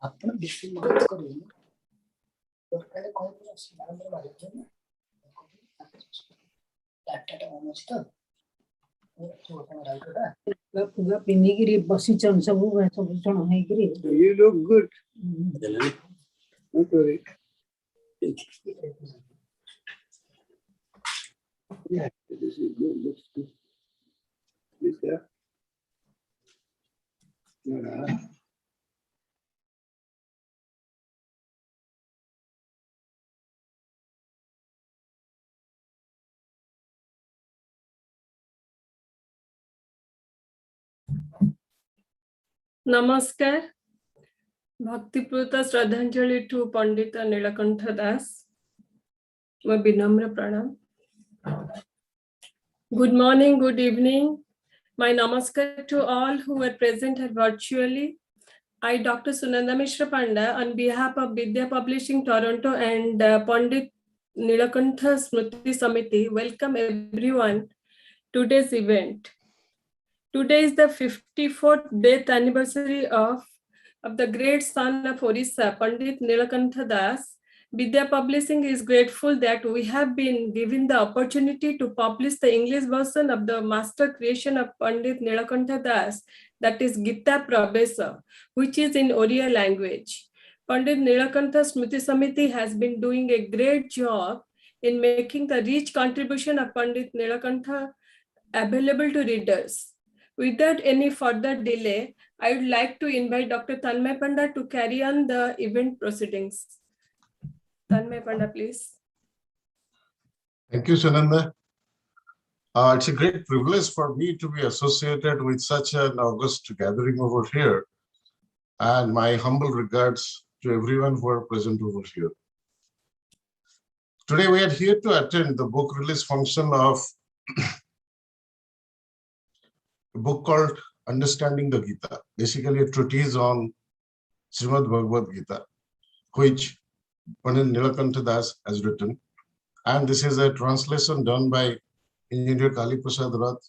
ଆପଣ ବିଷ୍ଣୁ ମହାରାଜ କରିବେ ଦରକାର କଣ ଅଛି ବାରମ୍ବାର ମାରିବେ ନା ଡାଟାଟା ମନ ଅଛି ତ पूरा पिन्निगिरी बसिचन सब जण हैगिरी you look good okay yeah this is good looks good this yeah नमस्कार भक्तिपूत श्रद्धांजलि टू पंडित नीलकंठ दास विनम्र प्रणाम Good morning, good evening. My namaskar to all who were present here virtually. I, Dr. Sunanda Mishra Panda, on behalf of Vidya Publishing Toronto and Pandit Nilakantha Smriti Samiti, welcome everyone to today's event. Today is the 54th death anniversary of the great son of Orissa, Pandit Nilakantha Das. Vidya Publishing is grateful that we have been given the opportunity to publish the English version of the master creation of Pandit Nilakantha Das, that is GITA Pravesa, which is in Oriya language. Pandit Nilakantha Smriti Samiti has been doing a great job in making the rich contribution of Pandit Nilakantha available to readers. Without any further delay, I would like to invite Dr. Tanmay Panda to carry on the event proceedings. Tanmay Panda, please. Thank you, Sunanda. It's a great privilege for me to be associated with such an august gathering over here, and my humble regards to everyone who are present over here. Today, we are here to attend the book release function of a book called Understanding the Gita, basically a treatise on Srimad Bhagavad Gita, which Pandit Nilakantha Das has written. And this is a translation done by Engineer Kali Prasad Rath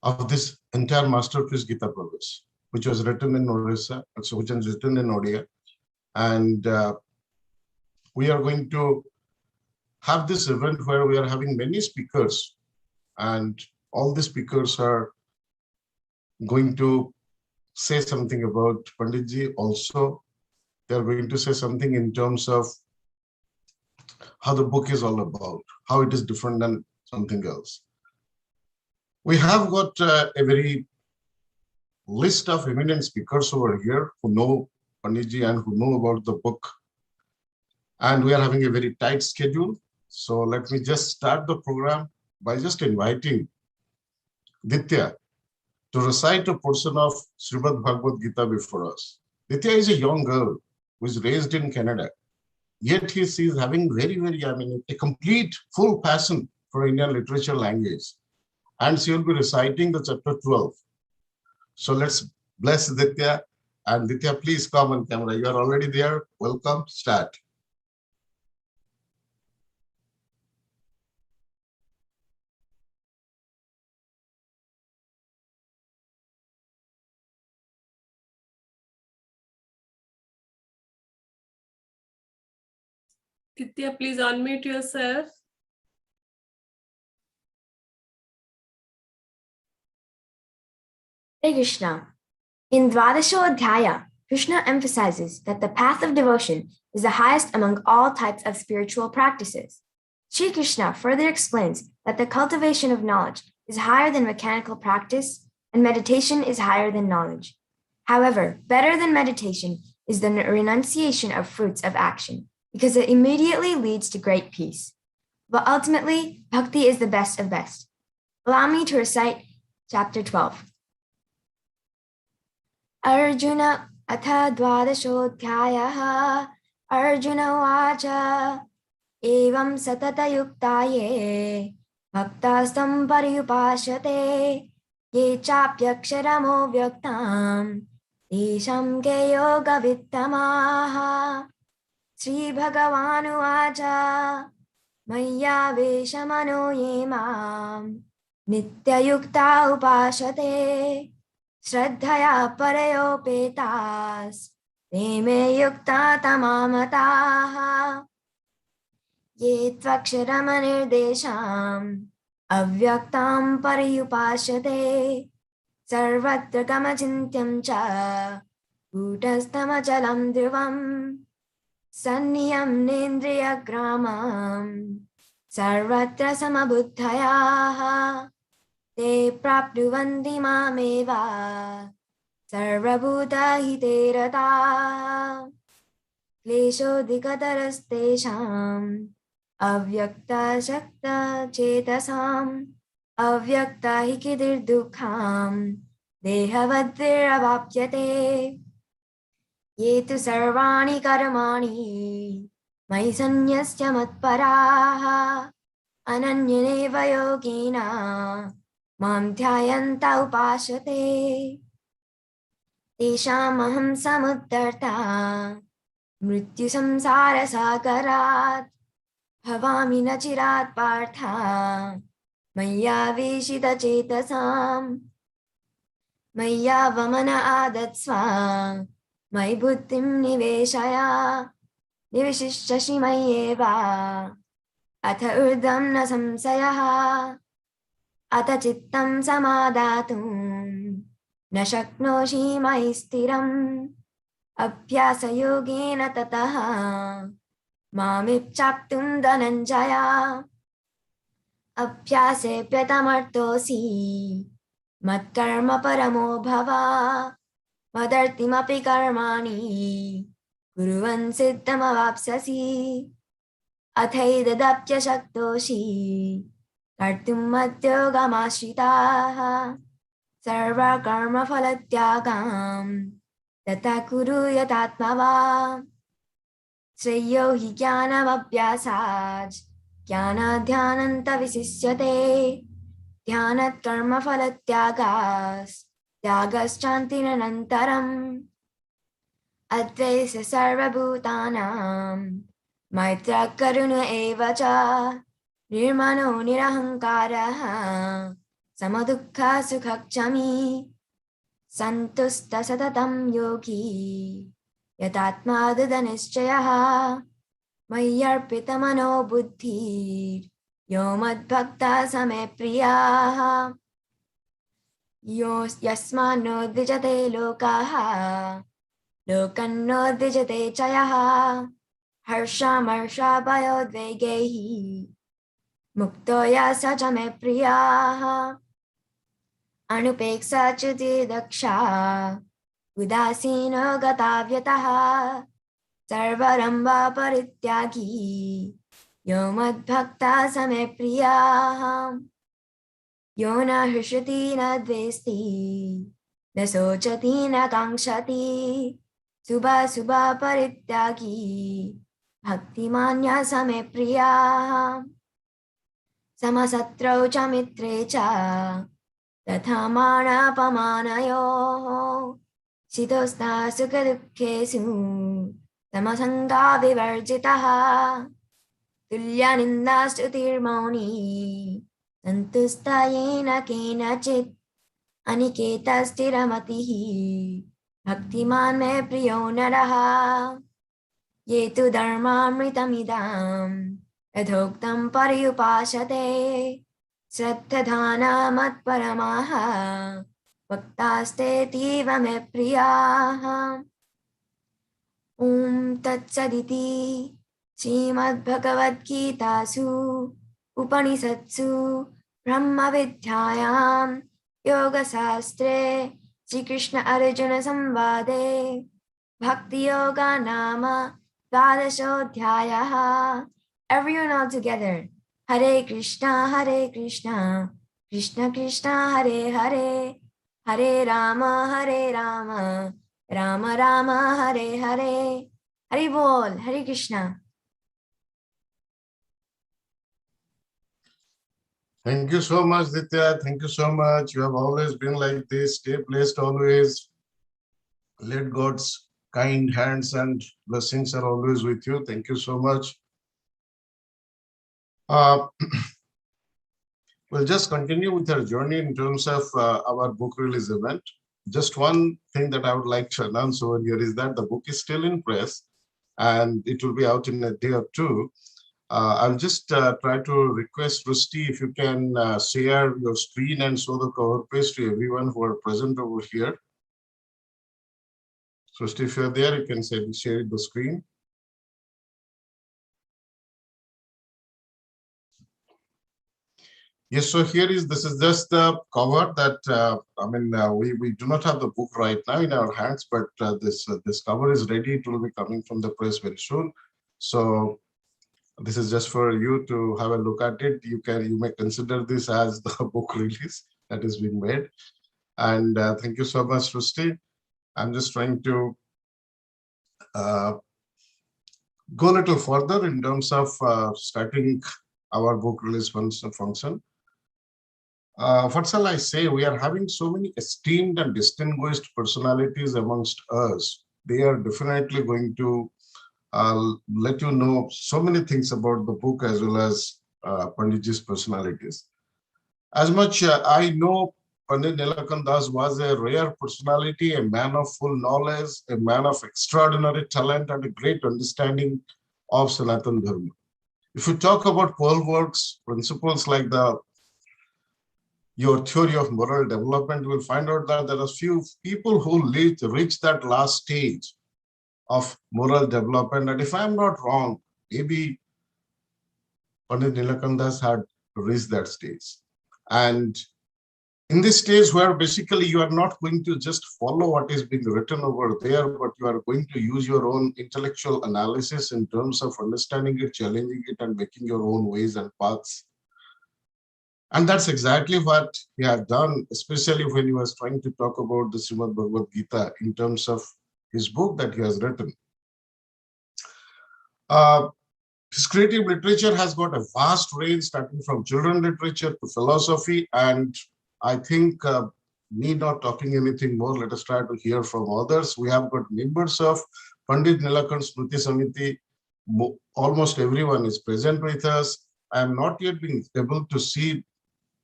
of this entire masterpiece Gita Pravesa, which was written in Orissa, which was written in Odia. And we are going to have this event where we are having many speakers, and all the speakers are going to say something about Panditji. Also, they are going to say something in terms of how the book is all about, how it is different than something else. We have got a very list of eminent speakers over here who know Panditji and who know about the book. And we are having a very tight schedule. So let me just start the program by just inviting Ditya to recite a portion of Srimad Bhagavad Gita before us. Ditya is a young girl who is raised in Canada, yet she is having very, a complete, full passion for Indian literature language. And she will be reciting the chapter 12. So let's bless Ditya. And Ditya, please come on camera. You are already there. Welcome. Start. Ditya, please unmute yourself. Hare Krishna. In Dvadashodhyaya, Krishna emphasizes that the path of devotion is the highest among all types of spiritual practices. Sri Krishna further explains that the cultivation of knowledge is higher than mechanical practice, and meditation is higher than knowledge. However, better than meditation is the renunciation of fruits of action, because it immediately leads to great peace. But ultimately, bhakti is the best of best. Allow me to recite chapter 12. Arjuna atha dvadashodhyayaha Arjuna vacha evam satata yuktaye bhaktastam pariyupashate ye chapyaksharamo vyaktam tesham ke yoga vittamaha. Sri Bhagavanu vacha maya veshamano yemam nitya yukta upashate Shraddhaya parayopetas ते मे युक्ता तमामताः ये त्वक्षरमनिर्देशाम् अव्यक्तां पर्युपासते सर्वत्र गमचिन्त्यं च कूटस्थमचलं ध्रुवम् सन्नियम्नेन्द्रियग्रामम् सर्वत्र समबुद्धयाः ते प्राप्नुवन्ति मामेव सर्वभूतहिते रताः क्लेशोऽधिकतरस्तेषाम् अव्यक्ताशक्तचेतसाम् अव्यक्ता हि किदिर्दुःखाम् देहवद्भिरवाप्यते ये तु सर्वाणि कर्माणि मयि सन्न्यस्य मत्पराः अनन्येनैव योगेन मां ध्यायन्त उपासते तेषामहं समुद्धर्ता मृत्युसंसारसागरात् भवामि न चिरात् पार्थ मय्यावेशितचेतसाम् मय्यावमन आदत्स्व मयि बुद्धिं निवेशय निविशिष्यसि मय्येव अथ ऊर्ध्वं न संशयः अथ चित्तं समादातुं न शक्नोषि मयि स्थिरम् अभ्यासयोगेन ततः मामिच्छाप्तुं धनञ्जय अभ्यासेऽप्यतमर्थोऽसि मत्कर्म परमो भव मदर्तिमपि कर्माणि कुर्वन् सिद्धमवाप्स्यसि अथैतदप्यशक्तोषि कर्तुं मद्योगमाश्रिताः सर्वकर्मफलत्यागं तथा कुरु यथात्मवान् श्रेयो हि ज्ञानमभ्यासात् ज्ञानाध्यानन्तविशिष्यते ध्यानात् कर्मफलत्यागश्चान्तिरनन्तरम् अद्वैत सर्वभूतानां मैत्रः करुण एव च निर्मनो निरहङ्कारः समदुःखसुखक्षमी सन्तुष्ट सततं योगी यतात्मा दृढनिश्चयः मय्यर्पितमनो बुद्धिर्यो मद्भक्तः स मे प्रियः यस्मान्नो द्विजते लोकाः लोकन्नो द्विजते च यः हर्षामर्षभयोद्वेगैः मुक्तो यः स च मे प्रियः अनुपेक्षा च्युतिर्दक्षा उदासीनो गताव्यतः सर्वरम्भ परित्यागी यो मद्भक्तः स मे प्रियः यो न हृष्यति न द्वेष्टि न शोचति न काङ्क्षति शुभाशुभ परित्यागी भक्तिमान् यः स मे प्रियः समशत्रौ च मित्रे च तथा मानापमानयोः शीतोष्णा सुखदुःखेषु समसङ्गविवर्जितः तुल्यनिन्दास्तुतिर्मौनी सन्तुष्ट येन केनचित् अनिकेतस्थिरमतिः भक्तिमान् मे प्रियो नरः ये तु धर्मामृतमिदं यथोक्तं पर्युपासते श्रद्धधाना मत्परमाः भक्तास्तेऽतीव मे प्रियाः ॐ तत्सदिति श्रीमद्भगवद्गीतासु उपनिषत्सु ब्रह्मविद्यायां योगशास्त्रे श्रीकृष्ण अर्जुन संवादे भक्तियोगा नाम द्वादशोऽध्यायः. Everyone all together. Hare Krishna, Krishna Krishna, Hare Hare, Hare Rama, Rama Rama, Hare Hare. Hari Bol, Hare Krishna. Thank you so much, Ditya. Thank you so much. You have always been like this. Stay blessed always. Let God's kind hands and blessings are always with you. Thank you so much. We'll just continue with our journey in terms of our book release event. just one thing that I would like to announce over here is that the book is still in press and it will be out in a day or two. I'll just try to request Rusty if you can share your screen and show the cover page to everyone who are present over here. So Rusty, if you're there, you can share the screen. Yes, so this is just the cover that, we do not have the book right now in our hands, but this cover is ready. It will be coming from the press very soon. So this is just for you to have a look at it. You may consider this as the book release that is being made. And thank you so much, Rusty. I'm just trying to go a little further in terms of starting our book release function. What shall I say? We are having so many esteemed and distinguished personalities amongst us. They are definitely going to let you know so many things about the book as well as Panditji's personalities. As much I know, Pandit Nilakant Das was a rare personality, a man of full knowledge, a man of extraordinary talent and a great understanding of Sanatana Dharma. If you talk about Pearl works, principles like your theory of moral development, you will find out that there are few people who reach that last stage of moral development. And if I'm not wrong, maybe Pandit Nilakant Das had reached that stage. And in this stage where basically you are not going to just follow what is being written over there, but you are going to use your own intellectual analysis in terms of understanding it, challenging it, and making your own ways and paths. And that's exactly what he had done, especially when he was trying to talk about the Srimad Bhagavad Gita in terms of his book that he has written. His creative literature has got a vast range, starting from children literature to philosophy. And I think, me not talking anything more, let us try to hear from others. We have got members of Pandit Nilakant Smriti Samiti. Almost everyone is present with us. I am not yet being able to see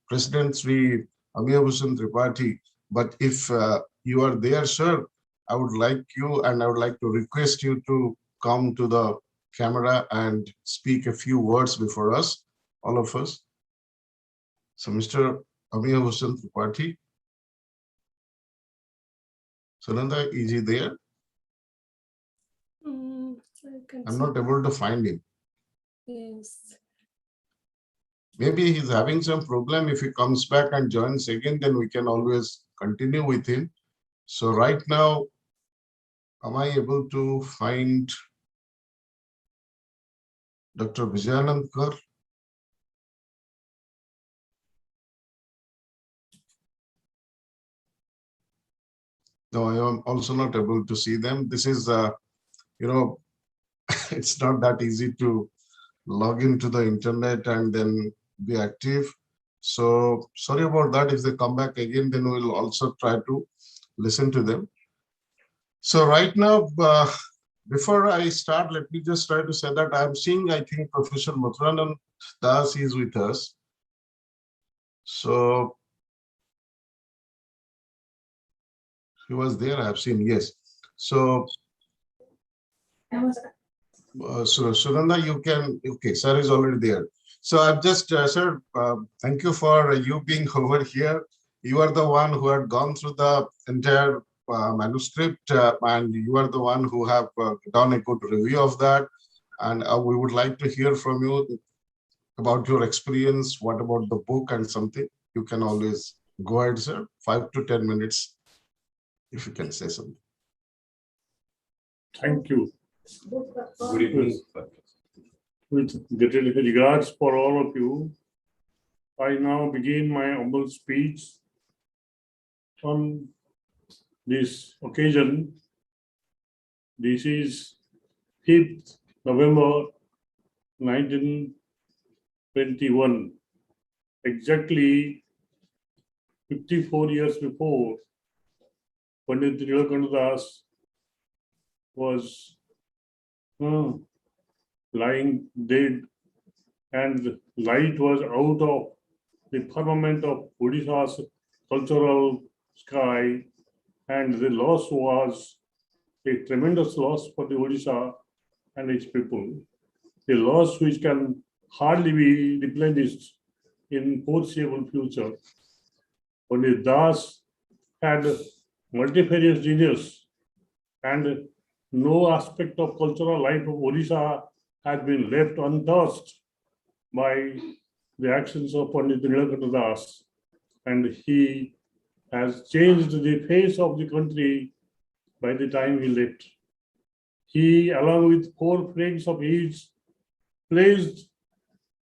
President Sri Amiyabhushan Tripathi, but if you are there, sir, I would like you and I would like to request you to come to the camera and speak a few words before us, all of us. So Mr. Amiyabhushan Tripathi. Sunanda, is he there? I'm not able to find him. Yes. Maybe he's having some problem. If he comes back and joins again, then we can always continue with him. So right now, am I able to find Dr. Vijayanand Kar? No, I am also not able to see them. This is, it's not that easy to log into the internet and then be active. So sorry about that. If they come back again, then we'll also try to listen to them. So right now, before I start, let me just try to say that I'm seeing, I think Professor Mathuranand Das is with us. So he was there, I have seen, yes. So, Sunanda, you can, okay, sir is already there. So I've just, sir, thank you for you being over here. You are the one who had gone through the entire manuscript and you are the one who have done a good review of that. And we would like to hear from you about your experience. What about the book and something? You can always go ahead, sir. 5 to 10 minutes, if you can say something. Thank you. Good evening. With great regards for all of you, I now begin my humble speech on this occasion. This is 5th November 1921, exactly 54 years before Pandit Nilakant Das was lying dead, and the light was out of the firmament of Odisha's cultural sky, and the loss was a tremendous loss for the Odisha and its people, a loss which can hardly be replenished in foreseeable future. Pandit Das had multifarious genius, and no aspect of cultural life of Odisha has been left untouched by the actions of Pandit Nilakanta Das, and he has changed the face of the country by the time he left. He, along with 4 friends of his, placed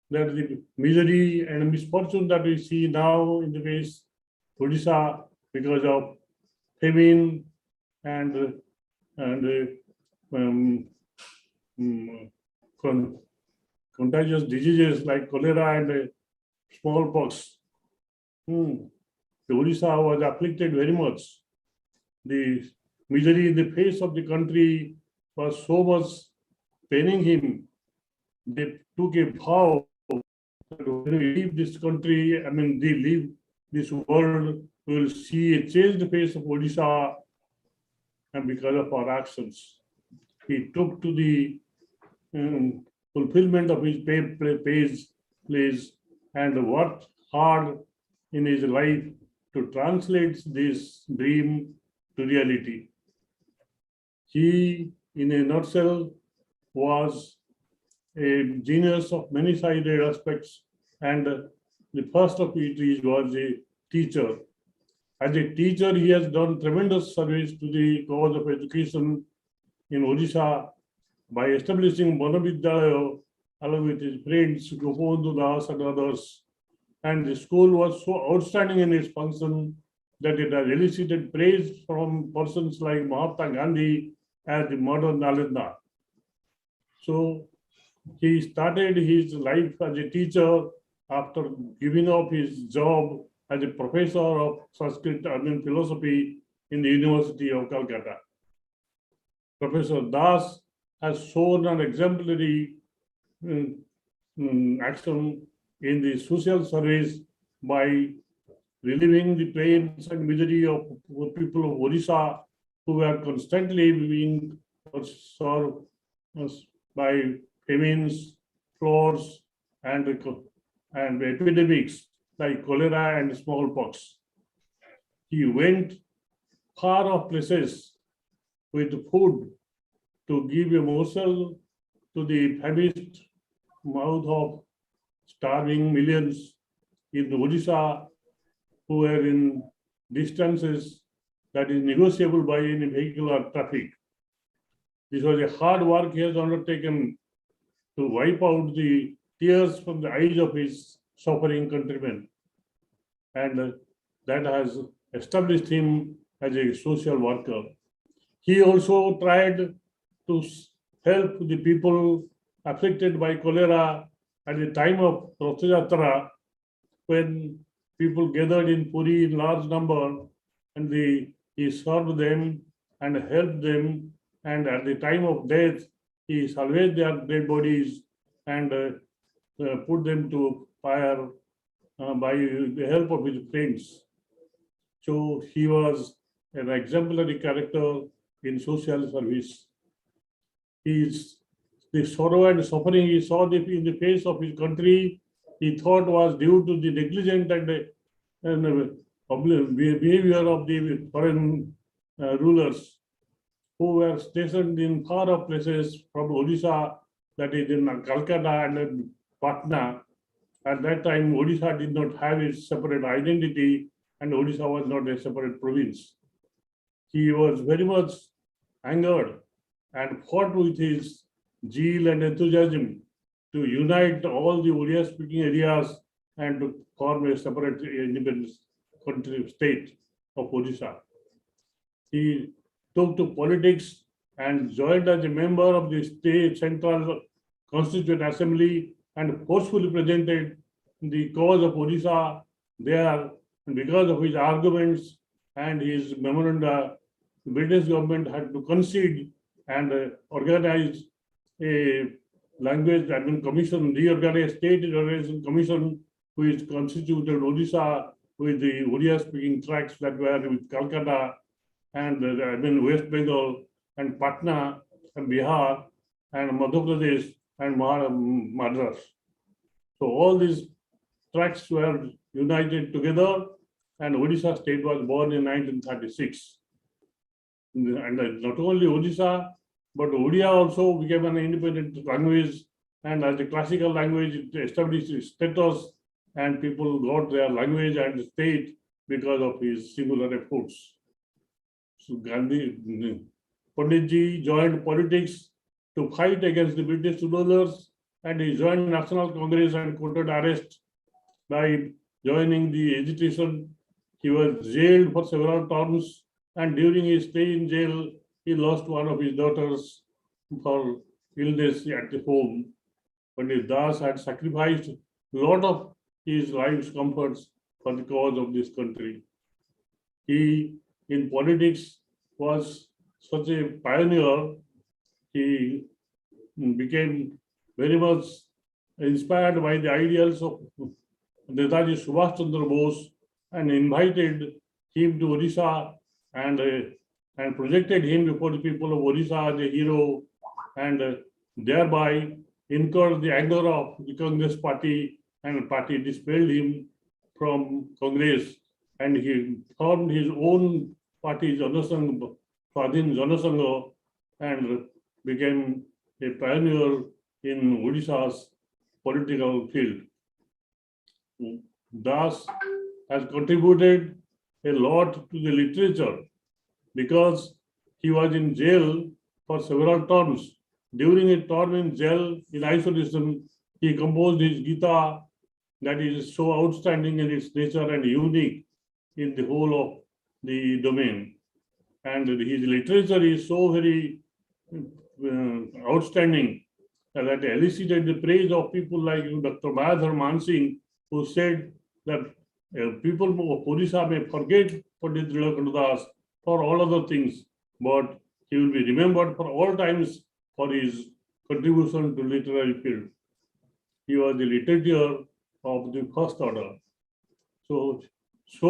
that the misery and misfortune that we see now in the face Odisha because of famine and contagious diseases like cholera and smallpox. The Odisha was afflicted very much. The misery in the face of the country was so much paining him. They took a vow that when we leave this country, they leave this world, we will see a changed face of Odisha, and because of our actions. He took to the fulfillment of his place and worked hard in his life to translate this dream to reality. He, in a nutshell, was a genius of many-sided aspects, and the first of it was a teacher. As a teacher, he has done tremendous service to the cause of education in Odisha by establishing Banavidyalaya along with his friends, Gopavandhu Das and others. And the school was so outstanding in its function that it has elicited praise from persons like Mahatma Gandhi as the modern Nalanda. So he started his life as a teacher after giving up his job as a professor of Sanskrit and philosophy in the University of Calcutta. Professor Das has shown an exemplary action in the social service by relieving the pains and misery of people of Odisha who were constantly being served by famines, floods, and epidemics like cholera and smallpox. He went far off places with food to give a morsel to the famished mouth of starving millions in Odisha who were in distances that is negotiable by any vehicular traffic. This was a hard work he has undertaken to wipe out the tears from the eyes of his suffering countrymen. And that has established him as a social worker. He also tried to help the people affected by cholera at the time of Rath Yatra, when people gathered in Puri in large number, and he served them and helped them, and at the time of death, he salvaged their dead bodies and put them to fire by the help of his friends. So he was an exemplary character in social service. The sorrow and suffering he saw in the face of his country, he thought was due to the negligent and behavior of the foreign rulers who were stationed in far off places from Odisha, that is in Calcutta and Patna. At that time, Odisha did not have its separate identity, and Odisha was not a separate province. He was very much angered and fought with his zeal and enthusiasm to unite all the Odia-speaking areas and to form a separate independent country state of Odisha. He took to politics and joined as a member of the state central constituent assembly and forcefully presented the cause of Odisha there. And because of his arguments and his memoranda, the British government had to concede and organize a language commission, reorganize state organization commission, which constituted Odisha with the Odia speaking tracts that were with Calcutta and West Bengal and Patna and Bihar and Madhya Pradesh and Madras. So all these tracts were united together, and Odisha state was born in 1936. And not only Odisha, but Odia also became an independent language, and as a classical language, it established its status, and people got their language and state because of his singular efforts. So Gandhi, Panditji joined politics to fight against the British rulers, and he joined National Congress and courted arrest. By joining the agitation, he was jailed for several terms, and during his stay in jail, he lost one of his daughters for illness at the home. Pandit Das had sacrificed a lot of his life's comforts for the cause of this country. He, in politics, was such a pioneer. He became very much inspired by the ideals of Netaji Subhash Chandra Bose and invited him to Odisha and projected him before the people of Odisha as a hero, and thereby incurred the anger of the Congress party, and the party dispelled him from Congress, and he formed his own party, Janasangh, Swadhin Janasangh, and became a pioneer in Odisha's political field. Das has contributed a lot to the literature because he was in jail for several terms. During a term in jail in isolation, he composed his GITA that is so outstanding in its nature and unique in the whole of the domain. And his literature is so very outstanding that elicited the praise of people like Dr. Mayadhar Mansingh, who said that people of Odisha may forget Pandit Nilakanta Das for all other things, but he will be remembered for all times for his contribution to literary field. He was the literature of the first order. So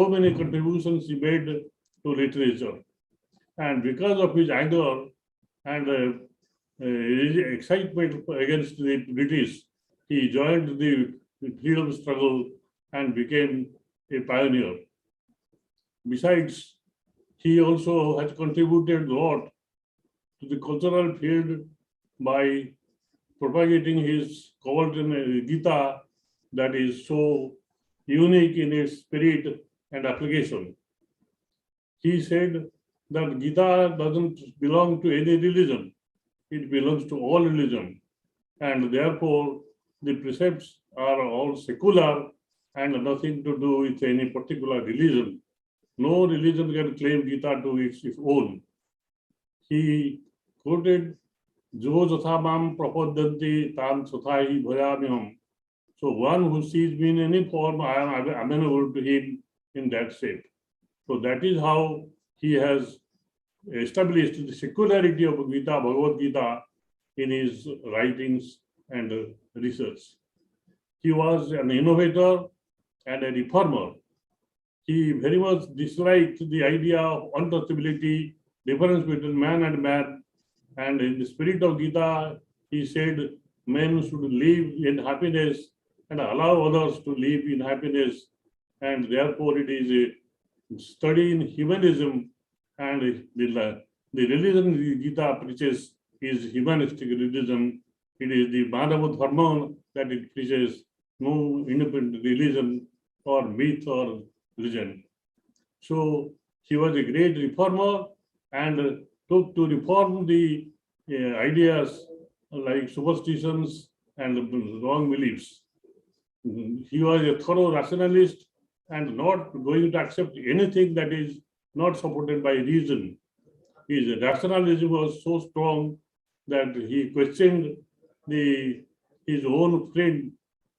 many contributions he made to literature. And because of his anger and his excitement against the British, he joined the freedom struggle and became a pioneer. Besides, he also has contributed a lot to the cultural field by propagating his golden GITA that is so unique in its spirit and application. He said that GITA doesn't belong to any religion. It belongs to all religion. And therefore, the precepts are all secular and nothing to do with any particular religion. No religion can claim GITA to its own. He quoted, Jo Jathamam Prapadyanti Tam Sathahi Bhayamiham. So one who sees me in any form, I am amenable to him in that shape. So that is how he has established the secularity of Gita, Bhagavad Gita, in his writings and research. He was an innovator and a reformer. He very much disliked the idea of untouchability, difference between man and man. And in the spirit of Gita, he said men should live in happiness and allow others to live in happiness. And therefore, it is a study in humanism, and the religion Gita preaches is humanistic religion. It is the Madhava Dharma that it preaches, no independent religion or myth or religion. So he was a great reformer and took to reform the ideas like superstitions and wrong beliefs. He was a thorough rationalist and not going to accept anything that is not supported by reason. His rationalism was so strong that he questioned his own friend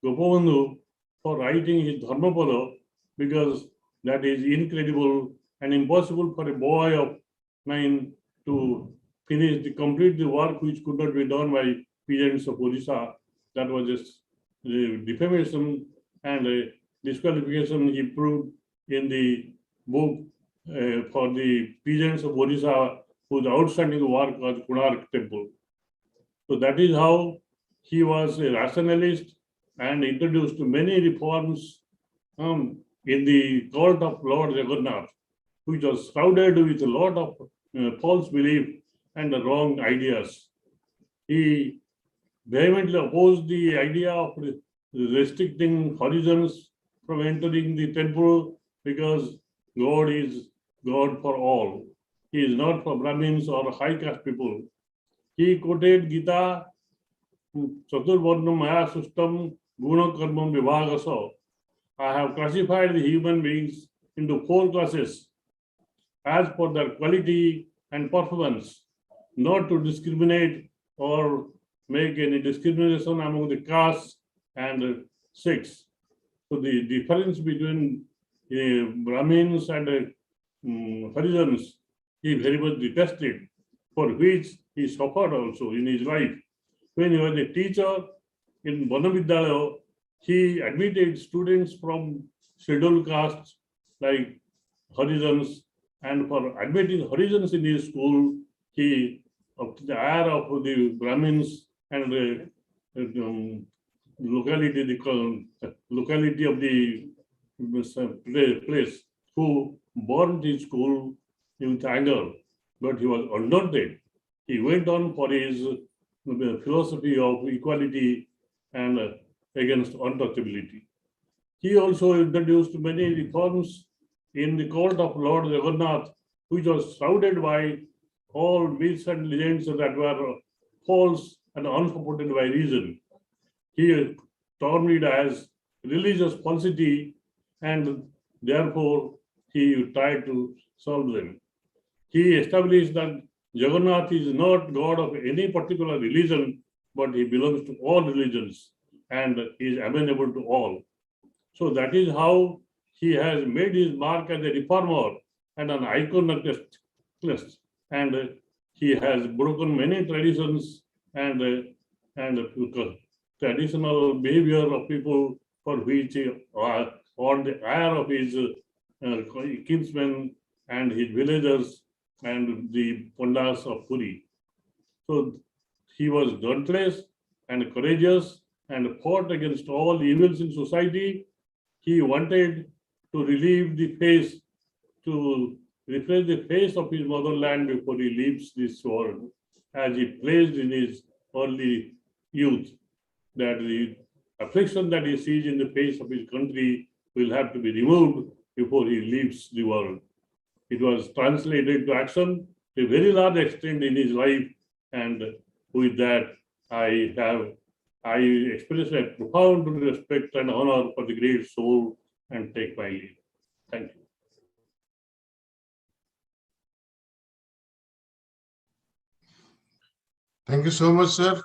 Gopabandhu for writing his Dharmapada, because that is incredible and impossible for a boy of 9 to complete the work which could not be done by peasants of Odisha. That was just defamation and disqualification he proved in the book for the peasants of Orissa, whose outstanding work was Konark Temple. So that is how he was a rationalist and introduced many reforms in the cult of Lord Jagannath, which was shrouded with a lot of false belief and wrong ideas. He vehemently opposed the idea of restricting horizons from entering the temple because God is God for all. He is not for Brahmins or high caste people. He quoted Gita, Chaturvarnam Maya Sustam Guna Karmam Vibhagasa. I have classified the human beings into 4 classes as per their quality and performance, not to discriminate or make any discrimination among the castes and sects. So the difference between Brahmins and Harijans he very much detested, for which he suffered also in his life. When he was a teacher in Vanavidyalaya, he admitted students from scheduled castes like Harijans, and for admitting Harijans in his school, he, of the ire of the Brahmins and the locality of the place, who burned his school with anger, but he was undaunted. He went on for his philosophy of equality and against untouchability. He also introduced many reforms in the cult of Lord Jagannath, which was shrouded by all myths and legends that were false and unsupported by reason. He termed it as religious falsity, and therefore he tried to solve them. He established that Jagannath is not God of any particular religion, but he belongs to all religions and is amenable to all. So that is how he has made his mark as a reformer and an iconoclast, and he has broken many traditions and traditional behavior of people for which on the ire of his kinsmen and his villagers and the Pandas of Puri. So he was dauntless and courageous and fought against all evils in society. He wanted to relieve the face, to refresh the face of his motherland before he leaves this world, as he pledged in his early youth that the affliction that he sees in the face of his country will have to be removed before he leaves the world. It was translated to action to a very large extent in his life, and with that, I express a profound respect and honor for the great soul and take my leave. Thank you. Thank you so much, sir.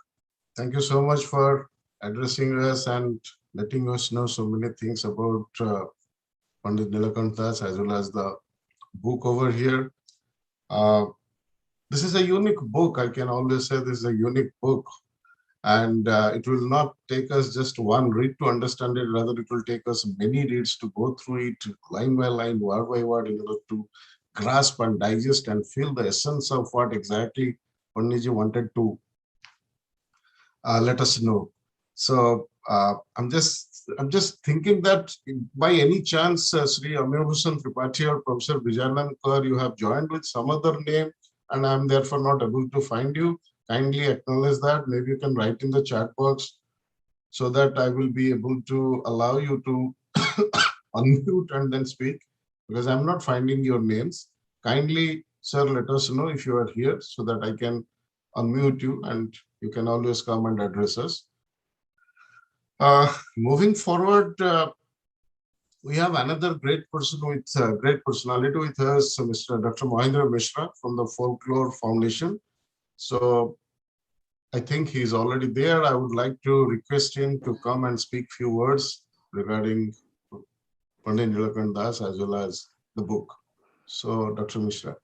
Thank you so much for addressing us and letting us know so many things about Pandit Nilakanta Das as well as the book over here. This is a unique book. I can always say this is a unique book, and it will not take us just one read to understand it. Rather, it will take us many reads to go through it line by line, word by word, in order to grasp and digest and feel the essence of what exactly Panditji wanted to let us know. So I'm just thinking that by any chance, Sri Amir Hussain Tripathi or Professor Vijayanand Kaur, you have joined with some other name, and I'm therefore not able to find you. Kindly acknowledge that. Maybe you can write in the chat box so that I will be able to allow you to unmute and then speak, because I'm not finding your names. Kindly, sir, let us know if you are here so that I can unmute you and you can always come and address us. Moving forward, we have another great person with great personality with us, Mr. Dr. Mahendra Mishra from the Folklore Foundation. So I think he's already there. I would like to request him to come and speak few words regarding Pandit Nilakanta Das as well as the book. So, Dr. Mishra.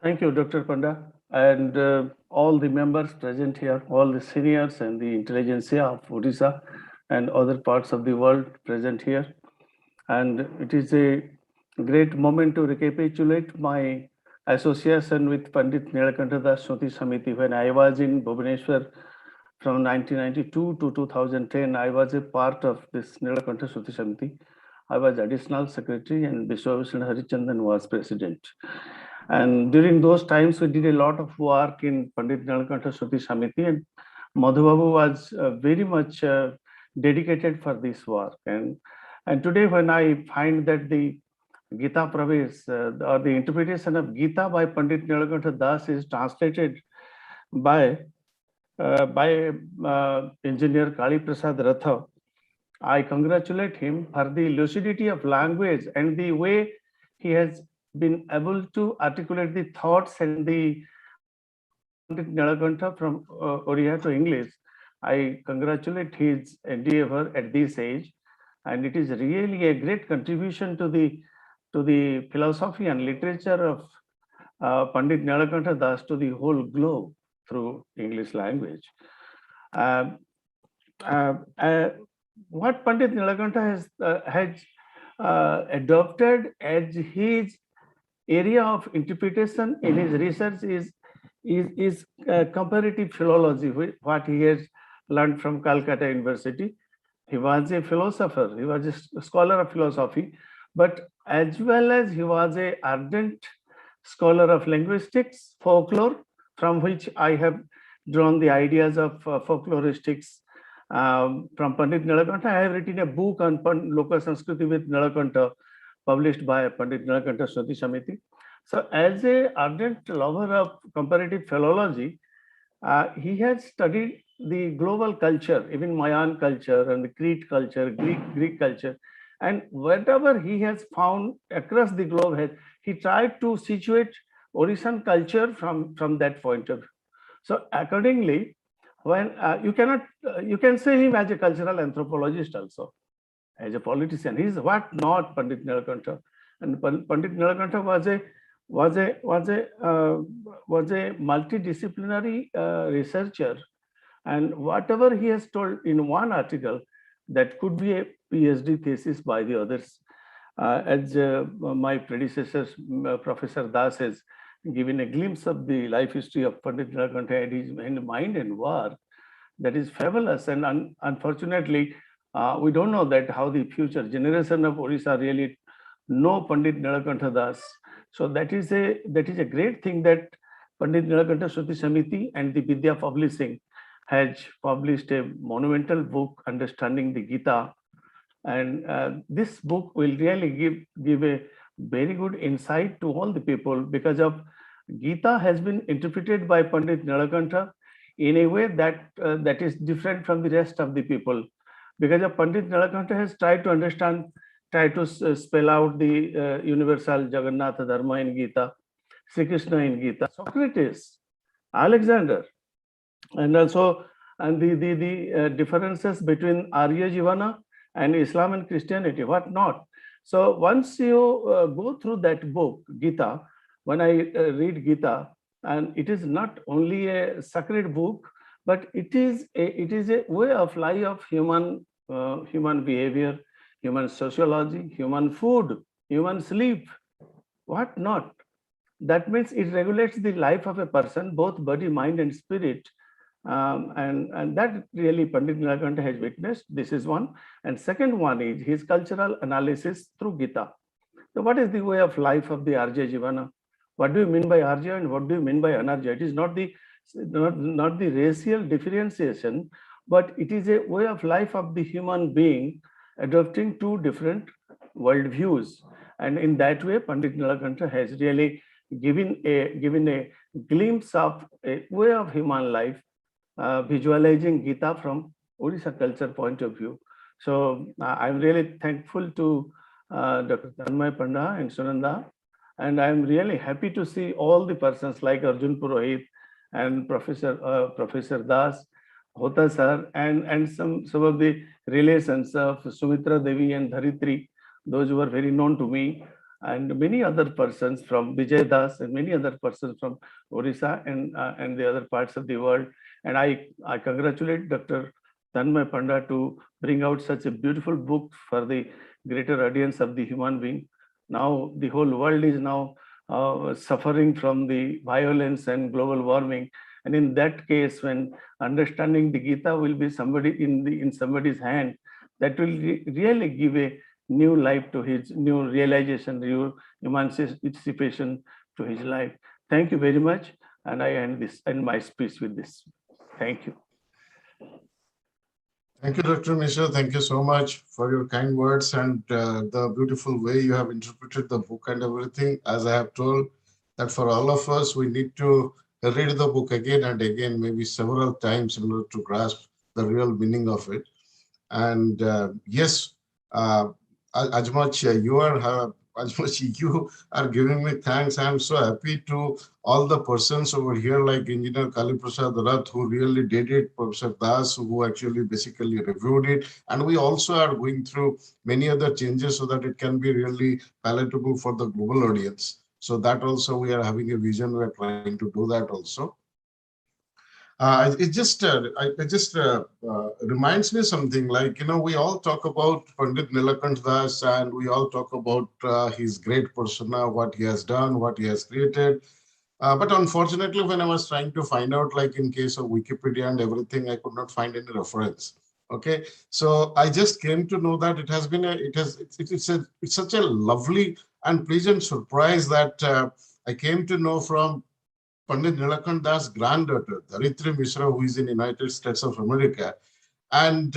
Thank you, Dr. Panda, and all the members present here, all the seniors and the intelligentsia of Odisha and other parts of the world present here. And it is a great moment to recapitulate my association with Pandit Nilakanta Das Shruti Samiti. When I was in Bhubaneswar from 1992 to 2010, I was a part of this Nilakanta Shruti Samiti. I was additional secretary and Vishwabhushan Harichandan was president. And during those times, we did a lot of work in Pandit Nilakanta Shruti Samiti, and Madhubabu was very much dedicated for this work. And today, when I find that the Gita Pravesh or the interpretation of Gita by Pandit Nilakanta Das is translated by engineer Kali Prasad Ratha, I congratulate him for the lucidity of language and the way he has been able to articulate the thoughts and the Nilakanta from Oriya to English. I congratulate his endeavor at this age, and it is really a great contribution to the philosophy and literature of Pandit Nilakanta Das to the whole globe through English language. What Pandit Nilakanta has adopted as his area of interpretation in his research is comparative philology, what he has learned from Calcutta University. He was a philosopher, he was a scholar of philosophy, but as well as he was an ardent scholar of linguistics, folklore, from which I have drawn the ideas of folkloristics from Pandit Nilakanta. I have written a book on local Sanskriti with Nilakanta, published by Pandit Nilakanta Shruti Samiti. So as a ardent lover of comparative philology, he has studied the global culture, even Mayan culture and the Crete culture, Greek culture, and whatever he has found across the globe, he tried to situate Orissan culture from that point of view. So accordingly, when you can say him as a cultural anthropologist also, as a politician. He's what not Pandit Nilakanta, and Pandit Nilakanta was a multidisciplinary researcher, and whatever he has told in one article, that could be a PhD thesis by the others. As my predecessor, Professor Das, has given a glimpse of the life history of Pandit Nilakanta and his mind and work, that is fabulous. And unfortunately, we don't know that how the future generation of Orissa really know Pandit Nilakanta Das. So that is a great thing that Pandit Nilakanta Shruti Samiti and the Vidya Publishing has published a monumental book, Understanding the Gita. And this book will really give a very good insight to all the people, because of Gita has been interpreted by Pandit Nilakanta in a way that is different from the rest of the people, because of Pandit Nilakanta has tried to spell out the universal Jagannatha Dharma in Gita, Sri Krishna in Gita, Socrates, Alexander, and also the differences between Arya Jivana and Islam and Christianity, what not. So once you go through that book, Gita, when I read Gita, and it is not only a sacred book, but it is a way of life of human behavior, human sociology, human food, human sleep, what not. That means it regulates the life of a person, both body, mind, and spirit. And that really Pandit Nilakanta has witnessed. This is one. And second one is his cultural analysis through Gita. So what is the way of life of the Arya Jivana? What do you mean by Arya and what do you mean by Anarya? It is not the racial differentiation, but it is a way of life of the human being adopting two different worldviews. And in that way, Pandit Nilakanta has really given a glimpse of a way of human life, visualizing Gita from Odisha culture point of view. So I'm really thankful to Dr. Tanmay Panda and Sunanda, and I'm really happy to see all the persons like Arjun Purohit and Professor Das, Hota sir, and some of the relations of Sumitra Devi and Dharitri, those who are very known to me, and many other persons from Vijay Das and many other persons from Orissa and the other parts of the world. And I congratulate Dr. Tanmay Panda to bring out such a beautiful book for the greater audience of the human being. Now the whole world is now suffering from the violence and global warming. And in that case, when understanding the Gita will be in somebody's hand, that will really give a new life to his new realization, new emancipation to his life. Thank you very much. And I end my speech with this. Thank you. Thank you, Dr. Mishra. Thank you so much for your kind words and the beautiful way you have interpreted the book and everything. As I have told, that for all of us, we need to read the book again and again, maybe several times in order to grasp the real meaning of it. And yes, as much you are giving me thanks, I'm so happy to all the persons over here like Engineer Kali Prasad Rath, who really did it, Professor Das, who actually basically reviewed it. And we also are going through many other changes so that it can be really palatable for the global audience. So that also we are having a vision, we are trying to do that also. It just reminds me something like, we all talk about Pandit Nilakant Das and we all talk about his great persona, what he has done, what he has created. But unfortunately, when I was trying to find out, like in case of Wikipedia and everything, I could not find any reference. Okay, so I just came to know that it has been it's such a lovely and pleasant surprise that I came to know from Pandit Nilakant Das' granddaughter, Dharitri Mishra, who is in the United States of America. And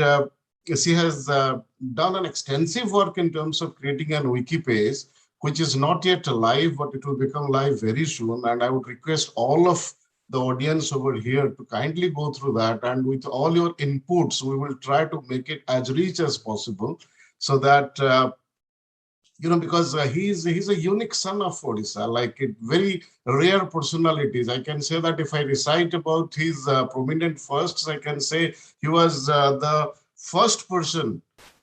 she has done an extensive work in terms of creating an wiki page, which is not yet live, but it will become live very soon. And I would request all of the audience over here to kindly go through that. And with all your inputs, we will try to make it as rich as possible so that because he's a unique son of Odisha, like very rare personalities. I can say that if I recite about his prominent firsts, I can say he was the first person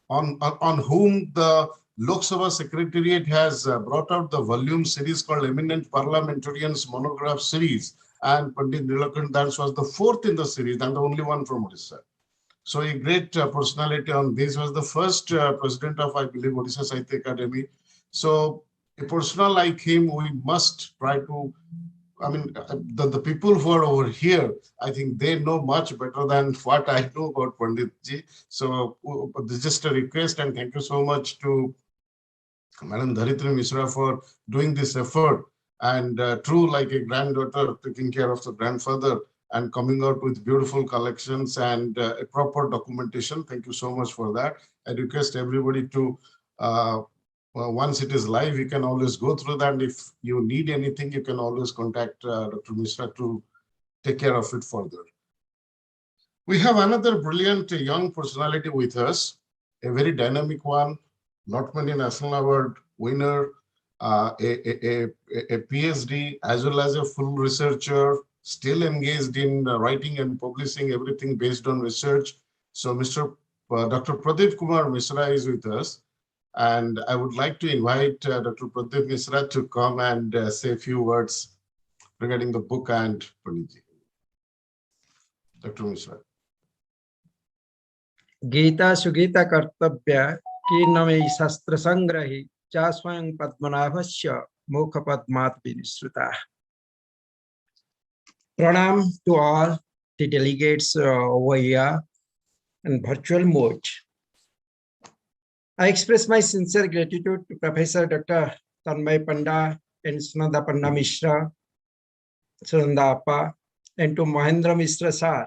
on whom the Lok Sabha Secretariat has brought out the volume series called Eminent Parliamentarians Monograph Series. And Pandit Nilakant Das was the fourth in the series and the only one from Odisha. So a great personality on this. Was the first president of, I believe, Odisha Sahitya Academy. So a person like him, we must try to, the people who are over here, I think they know much better than what I know about Pandit ji. So this is just a request and thank you so much to Madam Dharitri Mishra for doing this effort and true like a granddaughter taking care of the grandfather and coming out with beautiful collections and a proper documentation. Thank you so much for that. I request everybody to, once it is live, you can always go through that. If you need anything, you can always contact Dr. Mishra to take care of it further. We have another brilliant young personality with us, a very dynamic one, not many national award winner, a PhD, as well as a full researcher, still engaged in writing and publishing everything based on research. So Dr. Pradeep Kumar Mishra is with us. And I would like to invite Dr. Pradeep Mishra to come and say a few words regarding the book and Panditji. Dr. Mishra. Gita Sugita कर्तव्य कीर्णमे शस्त्र संग्रही चा स्वयं पद्मनाभस्य मुख पद्मात् विनिसृता. Pranam to all the delegates over here in virtual mode. I express my sincere gratitude to Professor Dr. Tanmay Panda and Sunanda Panda Mishra, Sunanda Appa, and to Mahendra Mishra sir,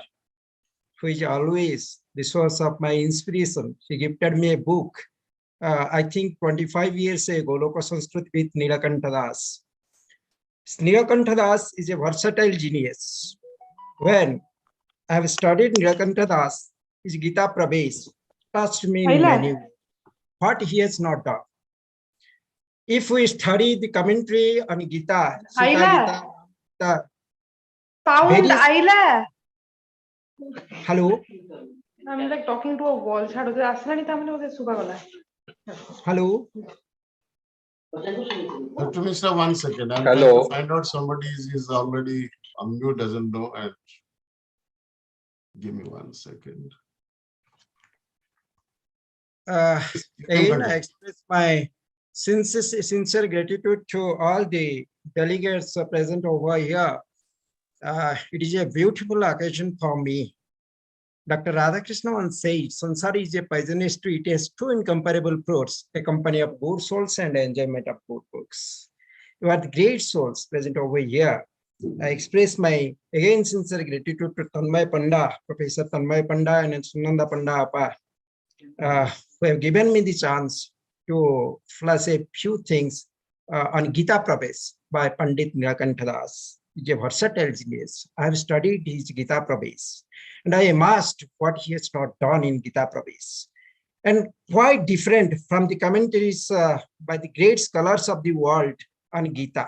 who is always the source of my inspiration. She gifted me a book, I think 25 years ago, Loka Sanskrit with Nilakanta Das. Nilakanta Das is a versatile genius. When I have studied Nilakanta Das, his Gita Pravesh touched me in many ways. What he has not done. If we study the commentary on Gita, Gita, the sound Aila. Hello. I'm like talking to a wall. Hello. Dr. Mishra, 1 second. I'm Hello. trying to find out somebody is already on mute, doesn't know. And give me 1 second. Again, I express my sincere gratitude to all the delegates present over here. It is a beautiful occasion for me. Dr. Radhakrishna once said, Sansar is a poisonous tree. It has two incomparable fruits, a company of good souls and enjoyment of good books. You are the great souls present over here. I express my again sincere gratitude to Tanmay Panda, Professor Tanmay Panda and Sunanda Panda Appa, who have given me the chance to flash a few things on Gita Pravesh by Pandit Nilakantha Das. He is a versatile genius. I have studied his Gita Pravesh and I am asked what he has not done in Gita Pravesh. And quite different from the commentaries by the great scholars of the world on Gita.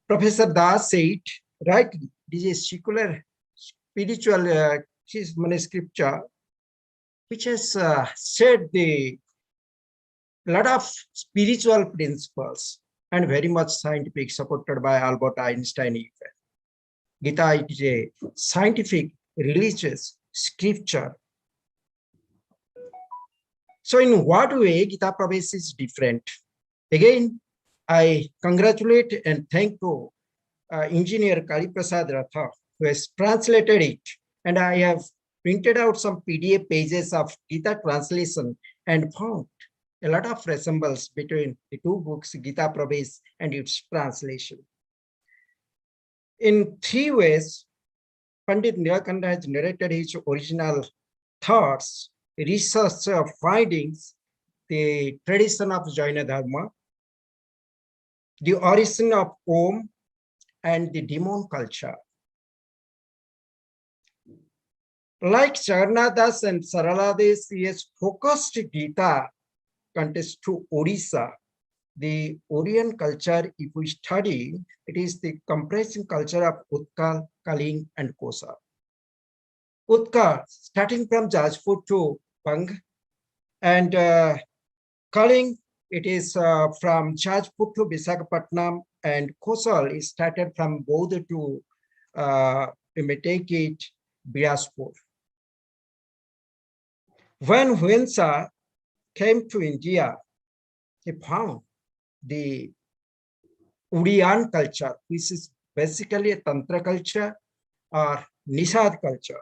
Professor Das said, rightly, it is a secular spiritual scripture which has said the lot of spiritual principles and very much scientific, supported by Albert Einstein. Gita is a scientific, religious scripture. So in what way Gita Pravesh is different? Again, I congratulate and thank to engineer Kali Prasad Ratha, who has translated it. And I have printed out some PDF pages of Gita translation and found a lot of resemblance between the two books, Gita Pravesh and its translation. In three ways, Pandit Nilakantha has narrated his original thoughts, research findings, the tradition of Jaina Dharma, the origin of Om, and the demon culture. Like Jagannath Das and Sarala Das, he has focused Gita context to Odisha, the Orient culture. If we study, it is the comprising culture of Utkal, Kaling, and Kosa. Utkal, starting from Jajpur to Bang, and Kaling, it is from Jajpur to Visakhapatnam, and Kosal is started from Bodh to, we may take it, Bilaspur. When Huensa came to India, he found the Urian culture, which is basically a Tantra culture or Nishad culture.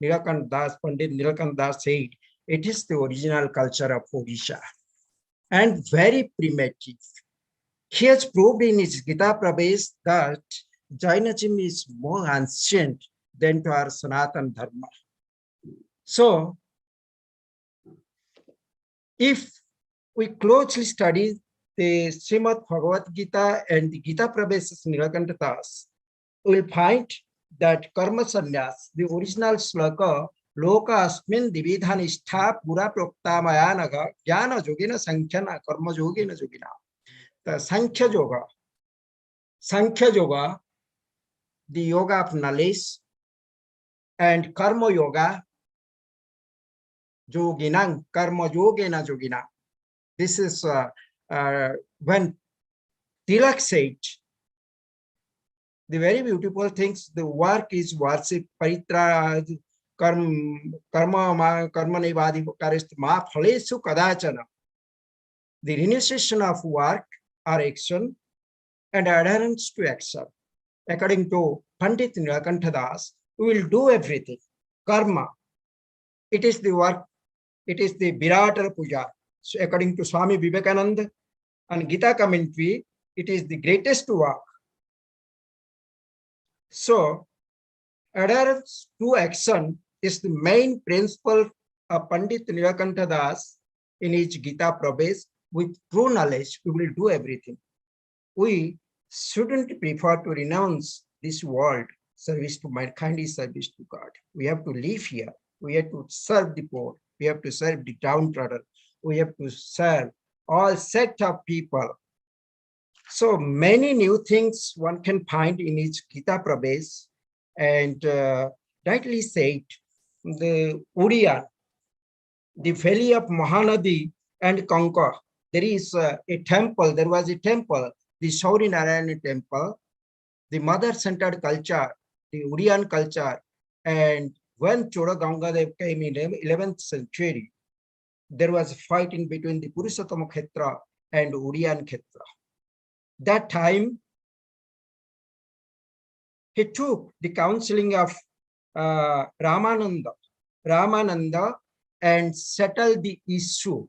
Nilakantha Das, Pandit Nilakantha Das said, it is the original culture of Odisha and very primitive. He has proved in his Gita Pravesh that Jainism is more ancient than to our Sanatana Dharma. So, if we closely study the Srimad Bhagavad Gita and the Gita Pravesh Nilakantha Das, we will find that Karma Sannyas, the original sloka, Loka asmin dividha nishtha pura prokta maya naga jnana yogina sankhyana karma yogina yogina. The Sankhya Yoga, the yoga of knowledge, and Karma Yoga, yoginang, karma yogena yogina. This is when Tilak said, the very beautiful things, the work is worship, paritra, karma nevadi karist ma phalesu kadachana. The renunciation of work or action and adherence to action. According to Pandit Nilakantha Das, we will do everything. Karma, it is the work, it is the Virata Puja. So according to Swami Vivekananda and Gita commentary, it is the greatest work. So adherence to action is the main principle of Pandit Nilakantha Das in his Gita Pravesh. With true knowledge, we will do everything. We shouldn't prefer to renounce this world. Service to mankind is service to God. We have to live here. We have to serve the poor. We have to serve the downtrodden. We have to serve all set of people. So many new things one can find in his Gita Pravesh, and rightly said, the Uriya, the valley of Mahanadi and Kanka, there is a temple, there was a temple, the Shauri Narayana temple, the mother-centered culture, the Uriyan culture. And when Choda Gangadev came in the 11th century, there was a fight in between the Purushottama Khetra and Urian Khetra. That time, he took the counseling of Ramananda and settled the issue.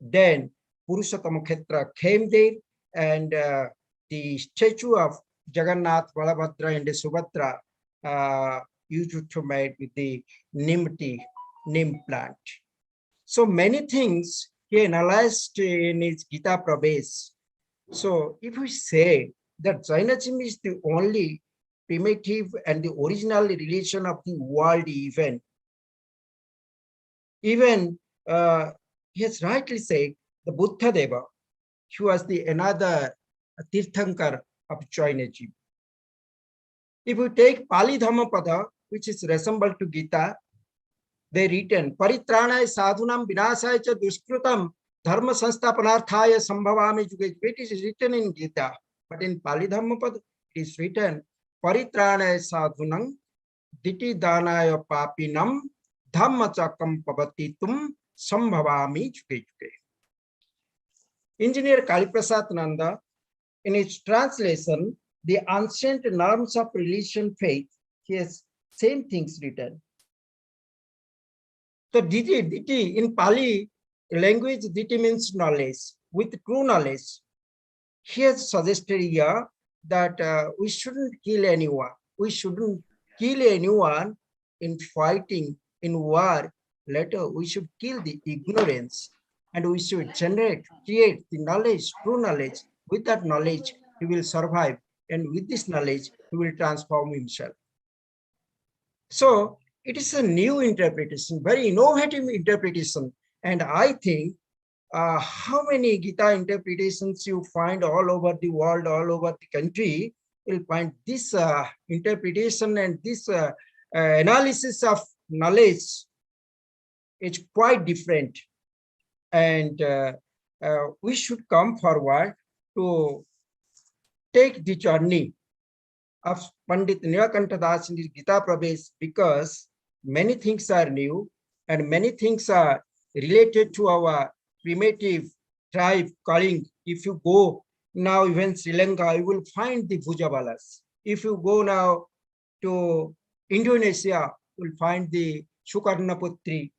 Then Purushottam Khetra came there, and the statue of Jagannath, Balabhadra, and Subhadra used to made with the neem plant. So many things he analyzed in his Gita Pravesh. So if we say that Jainism is the only primitive and the original relation of the world event, even he has rightly said the Buddha Deva, he was the another Tirthankar of Jainism. If we take Pali Dhammapada, which is resembled to Gita, they written Paritranaya sadhunam vinasaya cha duskrutam dharma sansthapanarthaya sambhavami juge. It is written in Gita, but in Pali Dhammapada it is written Paritranaya sadhunam diti danaya papinam dhamma chakam pavatitum sambhavami juge juge. Engineer Kaliprasad Nanda, in his translation, The Ancient Norms of Religion Faith, he has same things written. So diti in Pali language, diti means knowledge. With true knowledge, he has suggested here that we shouldn't kill anyone. We shouldn't kill anyone in fighting, in war. Later, we should kill the ignorance, and we should create the knowledge, true knowledge. With that knowledge, he will survive, and with this knowledge, he will transform himself. So it is a new interpretation, very innovative interpretation. And I think how many Gita interpretations you find all over the world, all over the country, you'll find this interpretation and this analysis of knowledge is quite different. And we should come forward to take the journey of Pandit Nilakantha Das in his Gita Pravesh, because many things are new and many things are related to our primitive tribe calling. If you go now even Sri Lanka, you will find the Bhujabalas. If you go now to Indonesia, you will find the Sukarnaputri.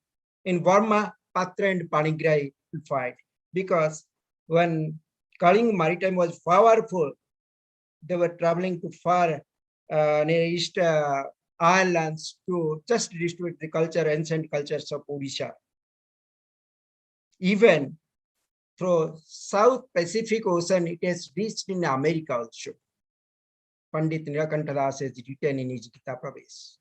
In Burma, Patra and Panigrai you will find. Because when Kaling Maritime was powerful, they were traveling to far near East islands to just distribute the culture, ancient cultures of Odisha. Even through South Pacific Ocean, it has reached in America also. Pandit Nilakantha Das has written in his Gita Pravesh.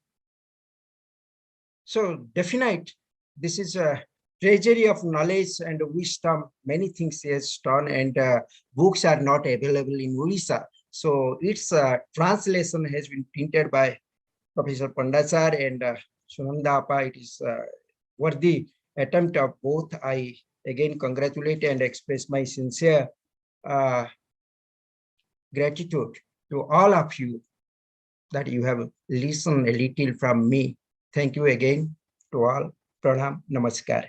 So definite, this is a treasury of knowledge and wisdom. Many things he has done, and books are not available in Odisha. So its translation has been printed by Professor Pandasar and Sunanda Appa. It is worthy attempt of both. I again congratulate and express my sincere gratitude to all of you that you have listened a little from me. Thank you again to all. Pranam, namaskar.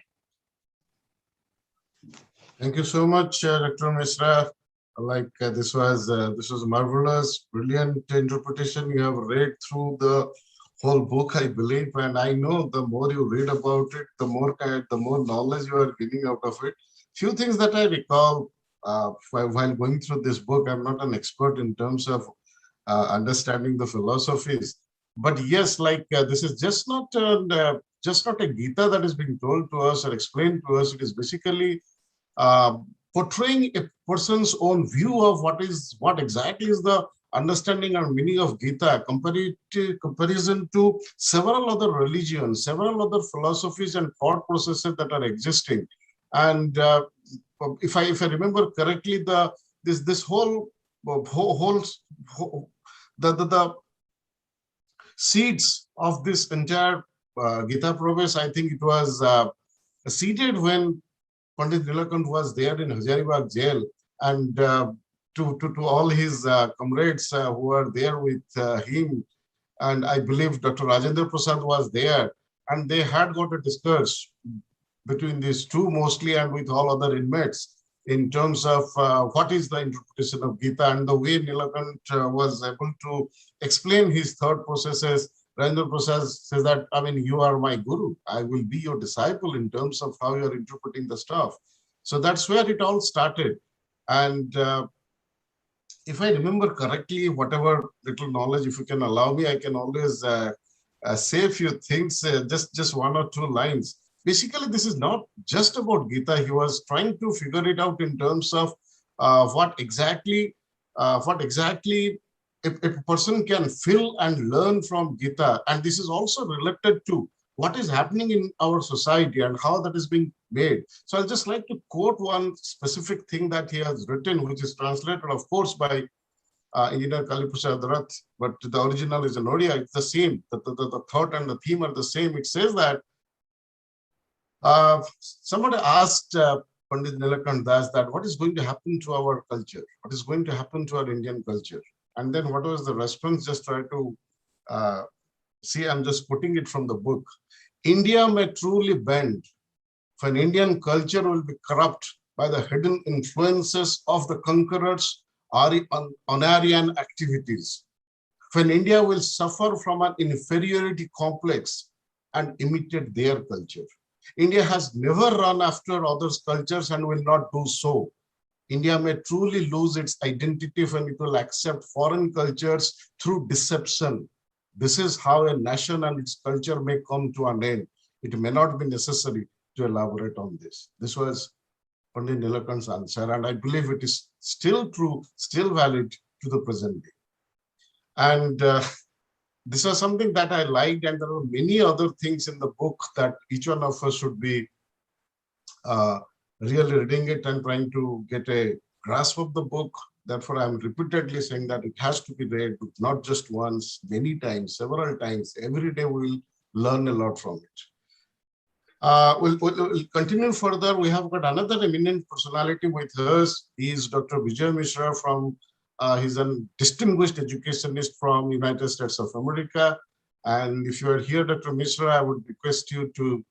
Thank you so much, Dr. Mishra. Like this was marvelous, brilliant interpretation. You have read through the whole book, I believe, and I know the more you read about it, the more knowledge you are getting out of it. Few things that I recall while going through this book. I'm not an expert in terms of understanding the philosophies, but yes, like this is just not a Gita that is being told to us or explained to us. It is basically portraying a person's own view of what exactly is the understanding and meaning of Gita, comparison to several other religions, several other philosophies and thought processes that are existing. And if I remember correctly, the seeds of this entire Gita Pravesh, I think it was seeded when Pandit Nilakantha was there in Hazaribagh jail, and to all his comrades who were there with him, and I believe Dr. Rajendra Prasad was there, and they had got a discourse between these two mostly and with all other inmates. in terms of what is the interpretation of Gita, and the way Nilakant was able to explain his thought processes. Rajendra Prasad says that, I mean, you are my guru. I will be your disciple in terms of how you are interpreting the stuff. So that's where it all started. And if I remember correctly, whatever little knowledge, if you can allow me, I can always say a few things, just one or two lines. Basically, this is not just about Gita. He was trying to figure it out in terms of what exactly if a person can feel and learn from Gita. And this is also related to what is happening in our society and how that is being made. So I'd just like to quote one specific thing that he has written, which is translated, of course, by Engineer Kaliprasad Rath, but the original is in Odia. It's the same. The thought and the theme are the same. It says that somebody asked Pandit Nilakant Das that what is going to happen to our culture? What is going to happen to our Indian culture? And then what was the response? Just try to see, I'm just putting it from the book. India may truly bend if an Indian culture will be corrupt by the hidden influences of the conquerors or Onarian activities. When India will suffer from an inferiority complex and imitate their culture. India has never run after others' cultures and will not do so. India may truly lose its identity when it will accept foreign cultures through deception. This is how a nation and its culture may come to an end. It may not be necessary to elaborate on this. This was Pandit Nilakant's answer, and I believe it is still true, still valid to the present day. And this was something that I liked, and there are many other things in the book that each one of us should be really reading it and trying to get a grasp of the book. Therefore, I'm repeatedly saying that it has to be read, not just once, many times, several times. Every day we will learn a lot from it. We'll continue further. We have got another eminent personality with us. He is Dr. Vijay Mishra from, he's a distinguished educationist from United States of America. And if you are here, Dr. Mishra, I would request you to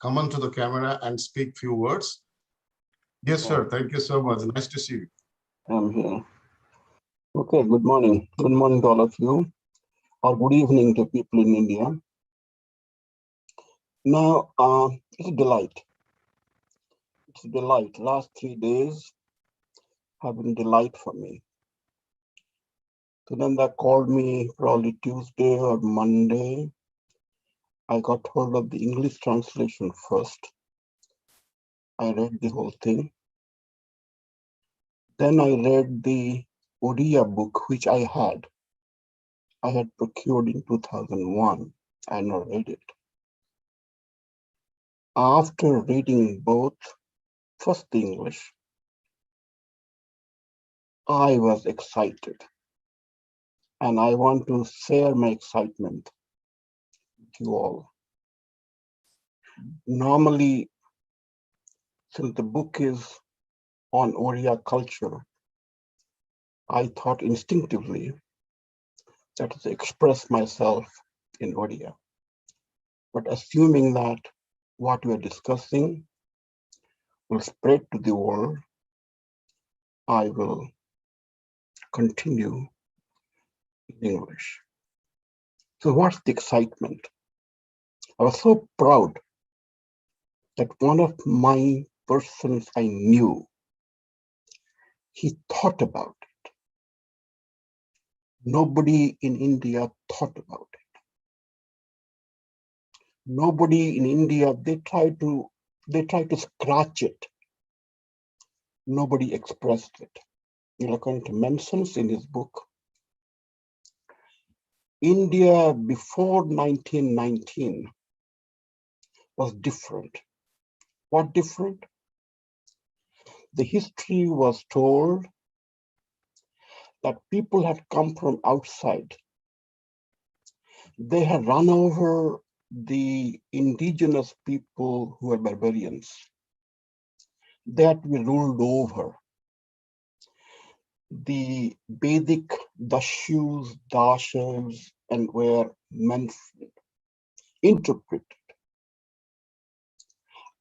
come onto the camera and speak few words. Yes, sir. Thank you so much. Nice to see you. I'm here. Okay, good morning. Good morning to all of you, or good evening to people in India. Now, it's a delight. It's a delight. Last 3 days have been a delight for me. Sunanda called me probably Tuesday or Monday. I got hold of the English translation first. I read the whole thing. Then I read the Odia book, which I had procured in 2001. I had not read it. After reading both, first the English, I was excited. And I want to share my excitement with you all. Normally, since the book is on Oriya culture, I thought instinctively that to express myself in Oriya. But assuming that what we are discussing will spread to the world, I will continue in English. So what's the excitement? I was so proud that one of my persons I knew, he thought about it. Nobody in India thought about it. Nobody in India, they try to scratch it. Nobody expressed it. Nilakant mentions in his book, India before 1919 was different. What different? The history was told that people had come from outside. They had run over the indigenous people who were barbarians. They had to be ruled over. The Vedic Dashus, Dashas, and were mentioned, interpreted.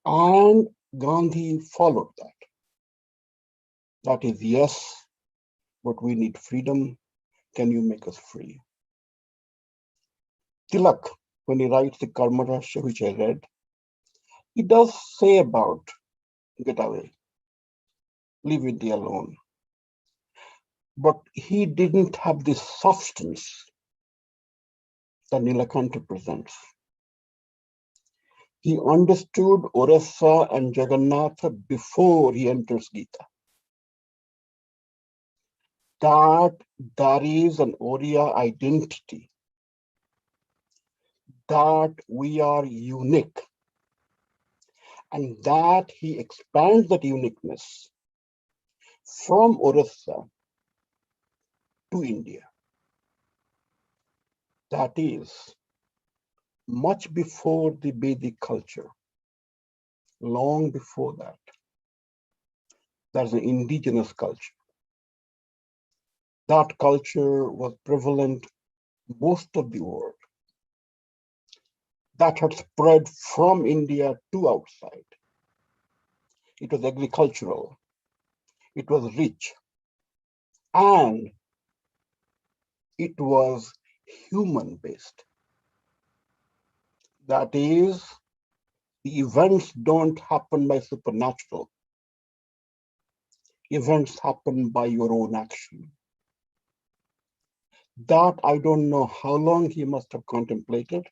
And Gandhi followed that. That is, yes, but we need freedom. Can you make us free? Tilak, when he writes the Karma Rasya, which I read, he does say about get away, leave India alone. But he didn't have the substance that Nilakanta presents. He understood Orissa and Jagannatha before he enters Gita. That there is an Oriya identity, that we are unique, and that he expands that uniqueness from Orissa to India. That is much before the Vedic culture, long before that. There's an indigenous culture. That culture was prevalent most of the world. That had spread from India to outside. It was agricultural, it was rich, and it was human-based. That is, the events don't happen by supernatural. Events happen by your own action. That I don't know how long he must have contemplated,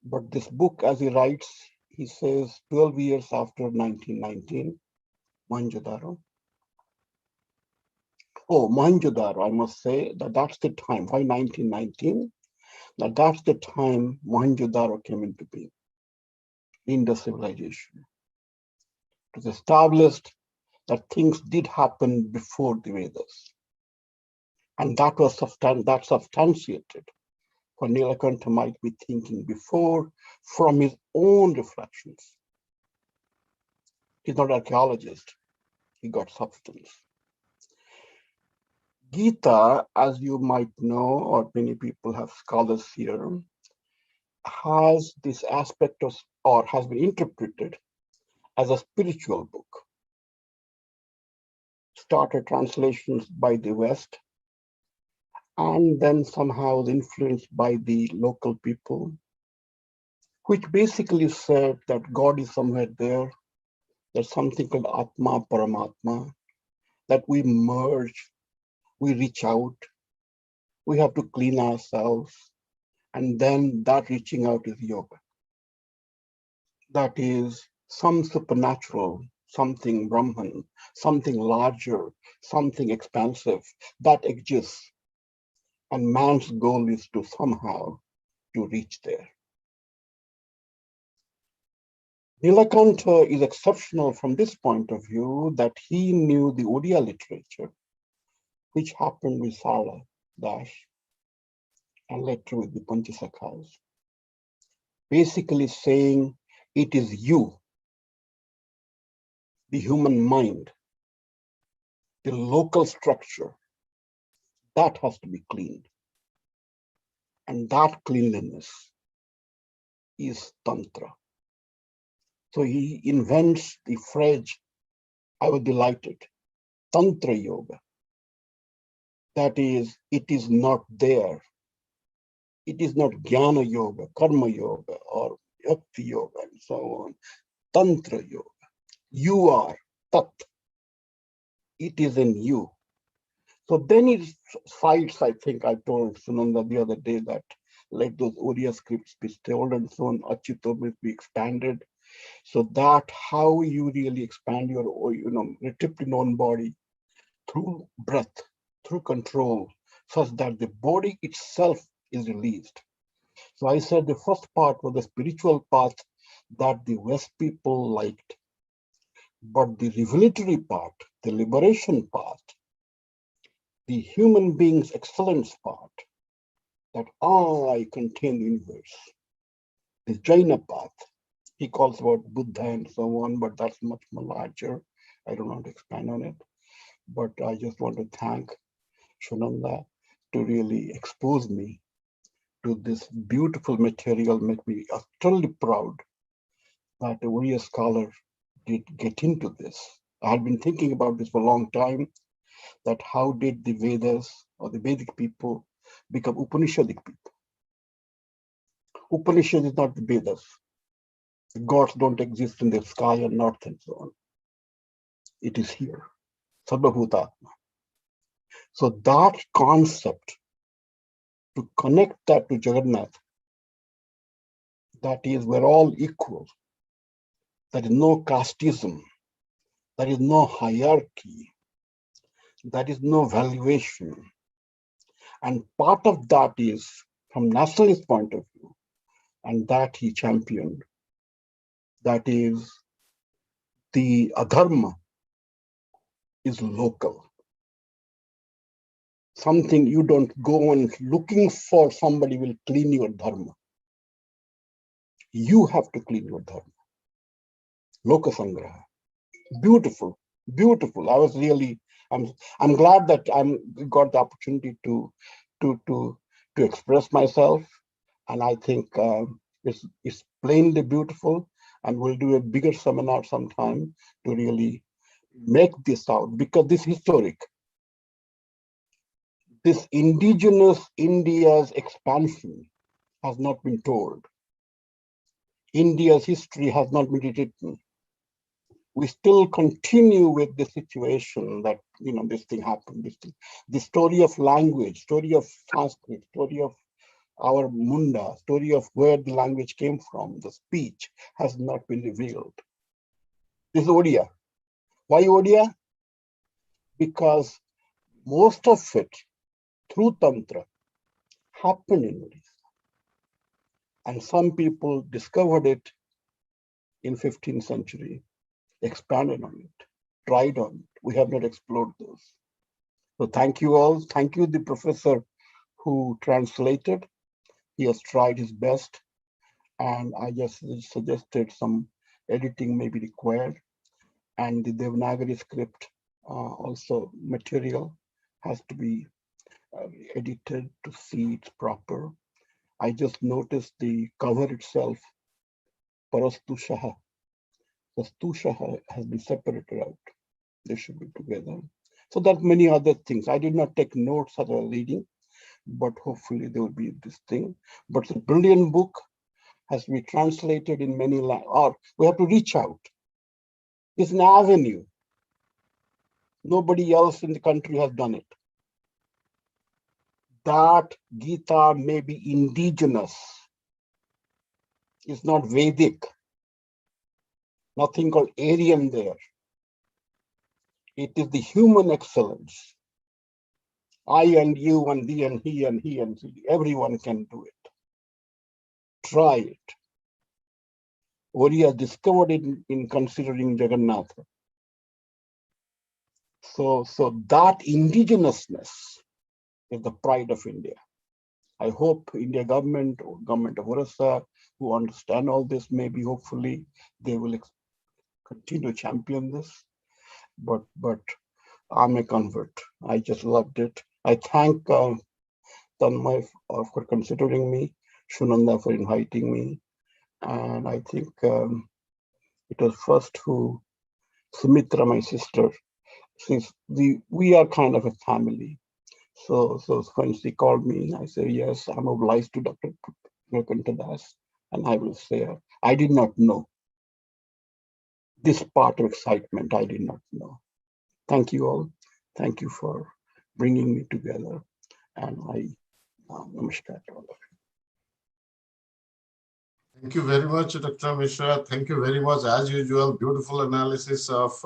but this book, as he writes, he says 12 years after 1919, Mohenjo-daro. Oh, Mohenjo-daro, I must say that that's the time. Why 1919? That's the time Mohenjo-daro came into being, Indus civilization. It was established that things did happen before the Vedas. And that was substantiated what Nilakanta might be thinking before from his own reflections. He's not an archaeologist, he got substance. Gita, as you might know, or many people have scholars here, has this aspect of, or has been interpreted as a spiritual book. Started translations by the West, and then somehow influenced by the local people, which basically said that God is somewhere there. There's something called Atma, Paramatma, that we merge, we reach out, we have to clean ourselves, and then that reaching out is yoga. That is some supernatural, something Brahman, something larger, something expansive that exists. And man's goal is to somehow to reach there. Nilakanta is exceptional from this point of view that he knew the Odia literature, which happened with Sarla Das and later with the Panchasakhas. Basically saying it is you, the human mind, the local structure, that has to be cleaned. And that cleanliness is Tantra. So he invents the phrase, I was delighted, Tantra Yoga. That is, it is not there. It is not Jnana Yoga, Karma Yoga, or Bhakti Yoga, and so on. Tantra Yoga. You are Tat. It is in you. So then it cites, I think I told Sunanda the other day that let those Oriya scripts be told and so on, Achito will be expanded. So that how you really expand your, retricted known body through breath, through control, such that the body itself is released. So I said the first part was the spiritual path that the West people liked. But the revelatory part, the liberation part, the human being's excellence part, that I contain the universe, the Jaina path, he calls about Buddha and so on, but that's much more larger. I don't want to expand on it, but I just want to thank Shunanda to really expose me to this beautiful material, make me utterly proud that a Oriya scholar did get into this. I had been thinking about this for a long time, that how did the Vedas or the Vedic people become Upanishadic people? Upanishad is not the Vedas. The gods don't exist in the sky and earth and so on. It is here, Sarvabhutatma. So that concept, to connect that to Jagannath, that is, we're all equal. There is no casteism. There is no hierarchy. There is no valuation. And part of that is from nationalist point of view, and that he championed. That is, the adharma is local. Something you don't go and looking for somebody will clean your dharma. You have to clean your dharma. Lokasangraha. Beautiful, beautiful. I'm glad that I'm got the opportunity to express myself, and I think it's plainly beautiful. And we'll do a bigger seminar sometime to really make this out, because this is historic. This indigenous India's expansion has not been told. India's history has not been written. We still continue with the situation that, this thing happened, the story of language, story of Sanskrit, story of our Munda, story of where the language came from, the speech has not been revealed. This is Odia. Why Odia? Because most of it, through Tantra, happened in Odisha. And some people discovered it in 15th century, expanded on it, tried on it. We have not explored those. So thank you all. Thank you, the professor who translated. He has tried his best. And I just suggested some editing may be required. And the Devanagari script also material has to be edited to see it's proper. I just noticed the cover itself, Parastushaha. Parastushaha has been separated out. They should be together. So there are many other things. I did not take notes as I was reading, but hopefully there will be this thing. But it's a brilliant book, has been translated in many languages, or we have to reach out. It's an avenue. Nobody else in the country has done it. That Gita may be indigenous. It's not Vedic. Nothing called Aryan there. It is the human excellence. I and you and thee and he and he and he. Everyone can do it. Try it. Oriya discovered it in considering Jagannatha. So that indigenousness is the pride of India. I hope India government or government of Orissa who understand all this, maybe hopefully they will continue to champion this. But I'm a convert. I just loved it. I thank Tanmay for considering me, Shunanda for inviting me. And I think it was first who, Sumitra, my sister, since we are kind of a family. So when she called me, I said, yes, I'm obliged to Dr. Nilkantadas, and I will say, I did not know. This part of excitement, I did not know. Thank you all. Thank you for bringing me together. And I namaskar to all of you. Thank you very much, Dr. Mishra. Thank you very much. As usual, beautiful analysis of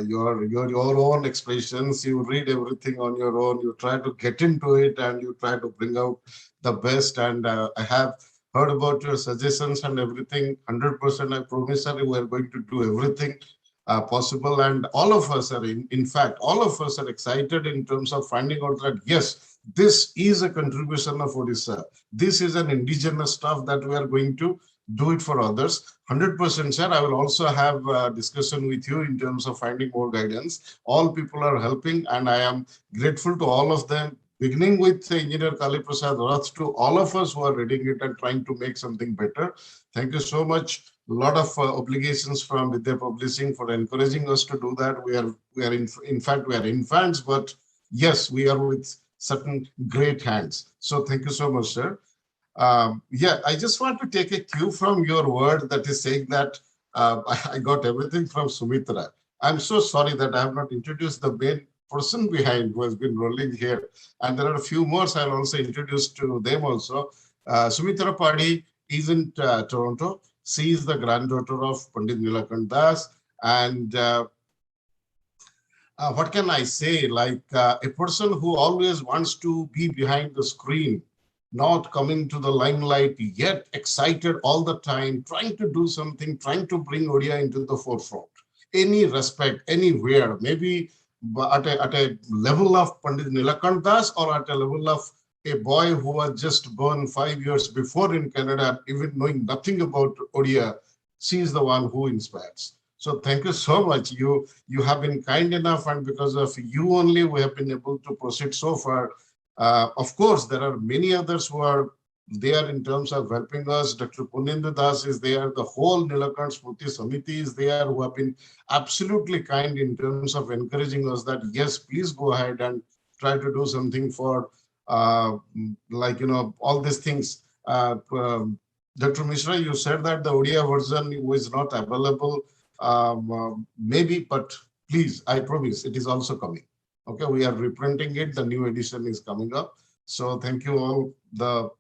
your own expressions. You read everything on your own. You try to get into it and you try to bring out the best. And I have heard about your suggestions and everything. 100%, I promise that we are going to do everything possible. And all of us are, in fact, all of us are excited in terms of finding out that, yes, this is a contribution of Odisha. This is an indigenous stuff that we are going to do it for others. 100%, sir. I will also have a discussion with you in terms of finding more guidance. All people are helping, and I am grateful to all of them beginning with Engineer Kali Prasad Rath to all of us who are reading it and trying to make something better. Thank you so much. A lot of obligations from Vidya Publishing for encouraging us to do that. We are in fact, we are infants, but yes, we are with certain great hands. So thank you so much, sir. Yeah, I just want to take a cue from your word that is saying that I got everything from Sumitra. I'm so sorry that I have not introduced the main person behind who has been rolling here. And there are a few more I'll also introduce to them also. Sumitra Padi is in Toronto. She is the granddaughter of Pandit Nilakant Das. And what can I say? Like a person who always wants to be behind the screen, not coming to the limelight, yet excited all the time, trying to do something, trying to bring Odia into the forefront. Any respect, anywhere, maybe at a level of Pandit Nilakant Das or at a level of a boy who was just born 5 years before in Canada, even knowing nothing about Odia, she is the one who inspires. So thank you so much. You have been kind enough, and because of you only, we have been able to proceed so far. Of course, there are many others who are there in terms of helping us. Dr. Punendu Das is there. The whole Nilakant Smriti Samiti is there, who have been absolutely kind in terms of encouraging us that, yes, please go ahead and try to do something for, like, all these things. Dr. Mishra, you said that the Odia version was not available. Maybe, but please, I promise it is also coming. Okay, we are reprinting it. The new edition is coming up. So thank you all, the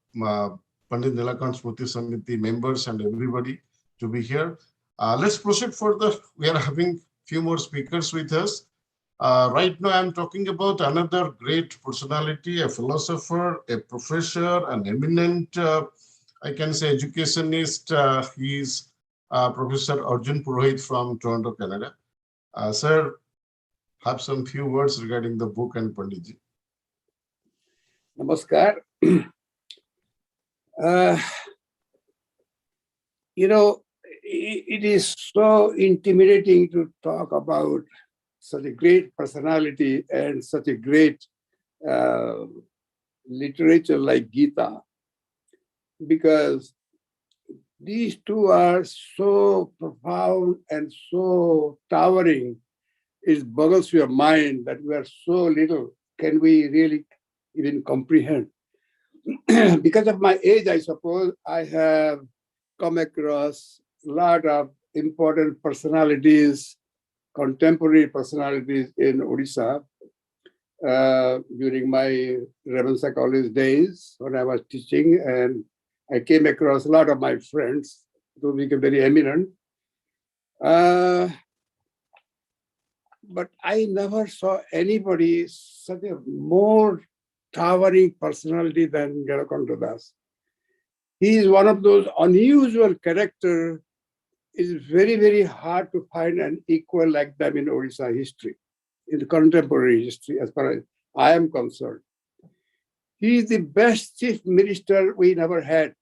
Pandit Nilakant Smriti Samiti members and everybody to be here. Let's proceed further. We are having few more speakers with us. Right now, I'm talking about another great personality, a philosopher, a professor, an eminent, I can say, educationist. He is Professor Arjun Purohit from Toronto, Canada. Sir, have some few words regarding the book and Panditji. Namaskar. It is so intimidating to talk about such a great personality and such a great literature like Gita, because these two are so profound and so towering. It boggles your mind that we are so little. Can we really even comprehend? Because of my age, I suppose, I have come across a lot of important personalities, contemporary personalities in Odisha during my Revensa College days when I was teaching, and I came across a lot of my friends who became very eminent. But I never saw anybody such a more towering personality than Nilakanta Das. He is one of those unusual characters. It's very, very hard to find an equal like them in Odisha history, in the contemporary history, as far as I am concerned. He is the best chief minister we never had.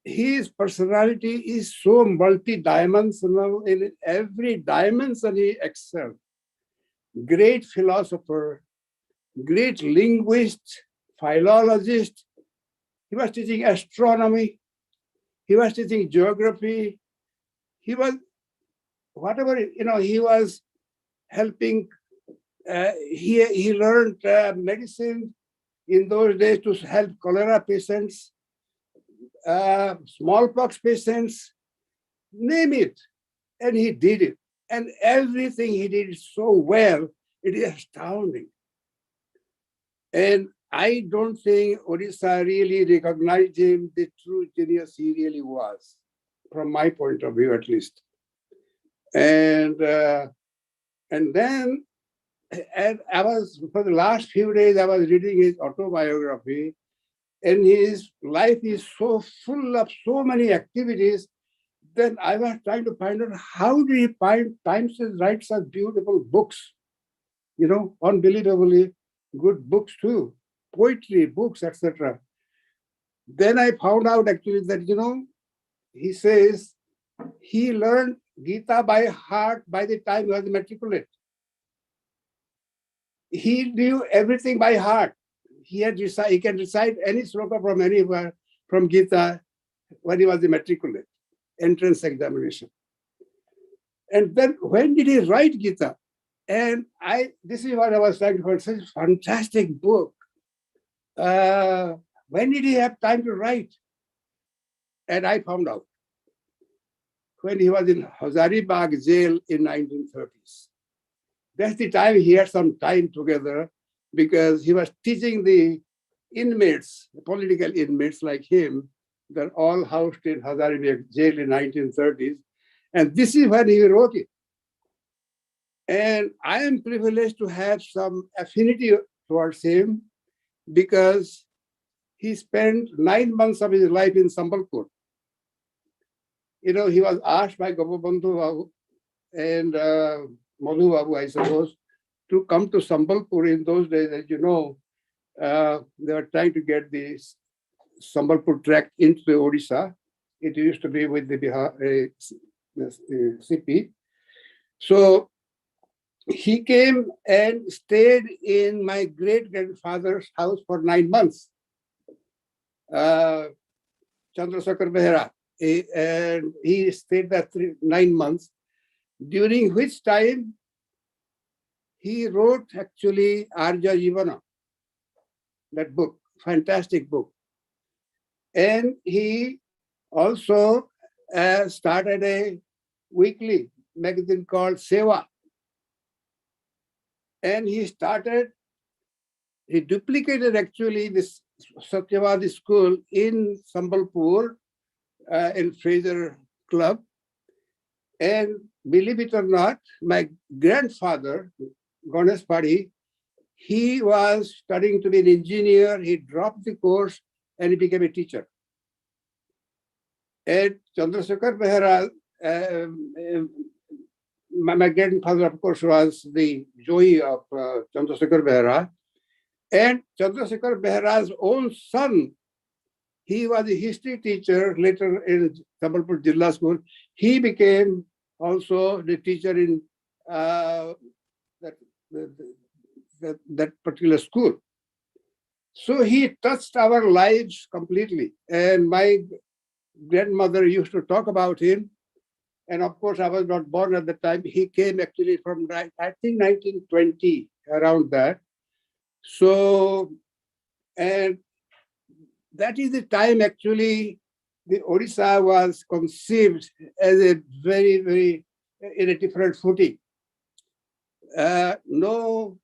His personality is so multi-dimensional. In every dimension he excelled. Great philosopher, great linguist, philologist. He was teaching astronomy. He was teaching geography. He was, whatever, he was helping. He learned medicine in those days to help cholera patients, smallpox patients, name it. And he did it. And everything he did so well, it is astounding. And I don't think Odisha really recognized him, the true genius he really was, from my point of view at least. And then, I was, for the last few days, I was reading his autobiography, and his life is so full of so many activities. Then I was trying to find out how do he find time to write such beautiful books, unbelievably good books too, poetry, books, etc. Then I found out actually that, he says he learned Gita by heart by the time he was matriculate. he knew everything by heart. He can recite any sloka from anywhere from Gita when he was a matriculate, entrance examination. And then when did he write Gita? And this is what I was trying to find, such a fantastic book. When did he have time to write? And I found out when he was in Hazaribagh jail in 1930s. That's the time he had some time together because he was teaching the inmates, the political inmates like him, they're all housed in Hazaribagh jail in 1930s. And this is when he wrote it. And I am privileged to have some affinity towards him because he spent 9 months of his life in Sambalpur. You know, he was asked by Gopabandhu Babu and Madhu Babu, I suppose, to come to Sambalpur in those days. As you know, they were trying to get the Sambalpur tract into the Odisha. It used to be with the Bihar CP. So he came and stayed in my great-grandfather's house for 9 months. Chandrasekhar Behera. And he stayed there 9 months, during which time he wrote actually Arya Jivana, that book, fantastic book. And he also started a weekly magazine called Seva. And he duplicated actually this Satyavadi school in Sambalpur, in Fraser Club. And believe it or not, my grandfather, Ganesh Padi, he was studying to be an engineer. He dropped the course and he became a teacher. And Chandrasekhar Behera, my grandfather, of course, was the Joey of Chandrasekhar Behera. And Chandrasekhar Behera's own son, he was a history teacher later in Sambalpur Jilla School. He became also the teacher in that particular school. So he touched our lives completely. And my grandmother used to talk about him. And of course, I was not born at the time. He came actually from, I think, 1920, around that. So, and that is the time actually the Odisha was conceived as a very, very, in a different footing. No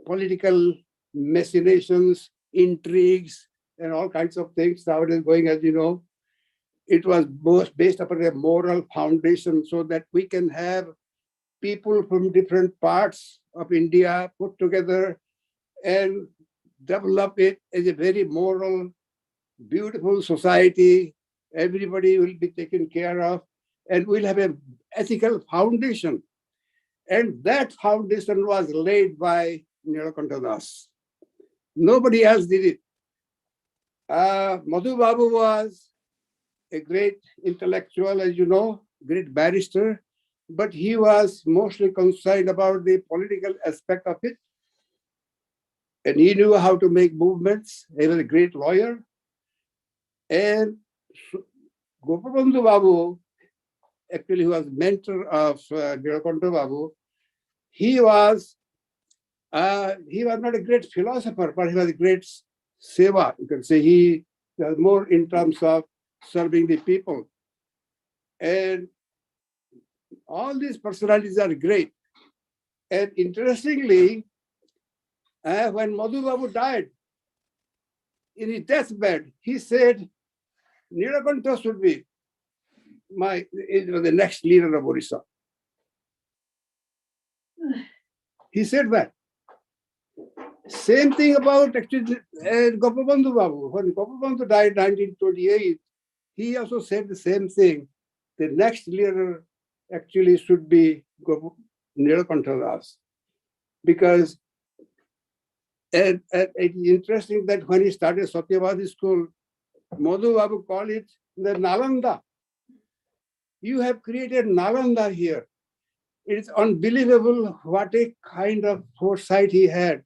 political machinations, intrigues, and all kinds of things nowadays going, as you know. It was most based upon a moral foundation so that we can have people from different parts of India put together and develop it as a very moral, beautiful society. Everybody will be taken care of and we'll have an ethical foundation. And that foundation was laid by Nilakanta Das. Nobody else did it. Madhu Babu was a great intellectual, as you know, great barrister, but he was mostly concerned about the political aspect of it. And he knew how to make movements. He was a great lawyer. And Gopabandhu Babu, actually, who was mentor of Nilakanta Babu, he was not a great philosopher, but he was a great seva. You can say he was more in terms of serving the people. And all these personalities are great. And interestingly, when Madhu Babu died, in his deathbed, he said, Nilakanta should be the next leader of Orissa. He said that. Same thing about actually Gopabandhu Babu. When Gopabandhu died in 1928, he also said the same thing. The next leader actually should be Nilakanta Das. Because it is interesting that when he started Satyavadi school, Madhu Babu called it the Nalanda. You have created Nalanda here. It's unbelievable what a kind of foresight he had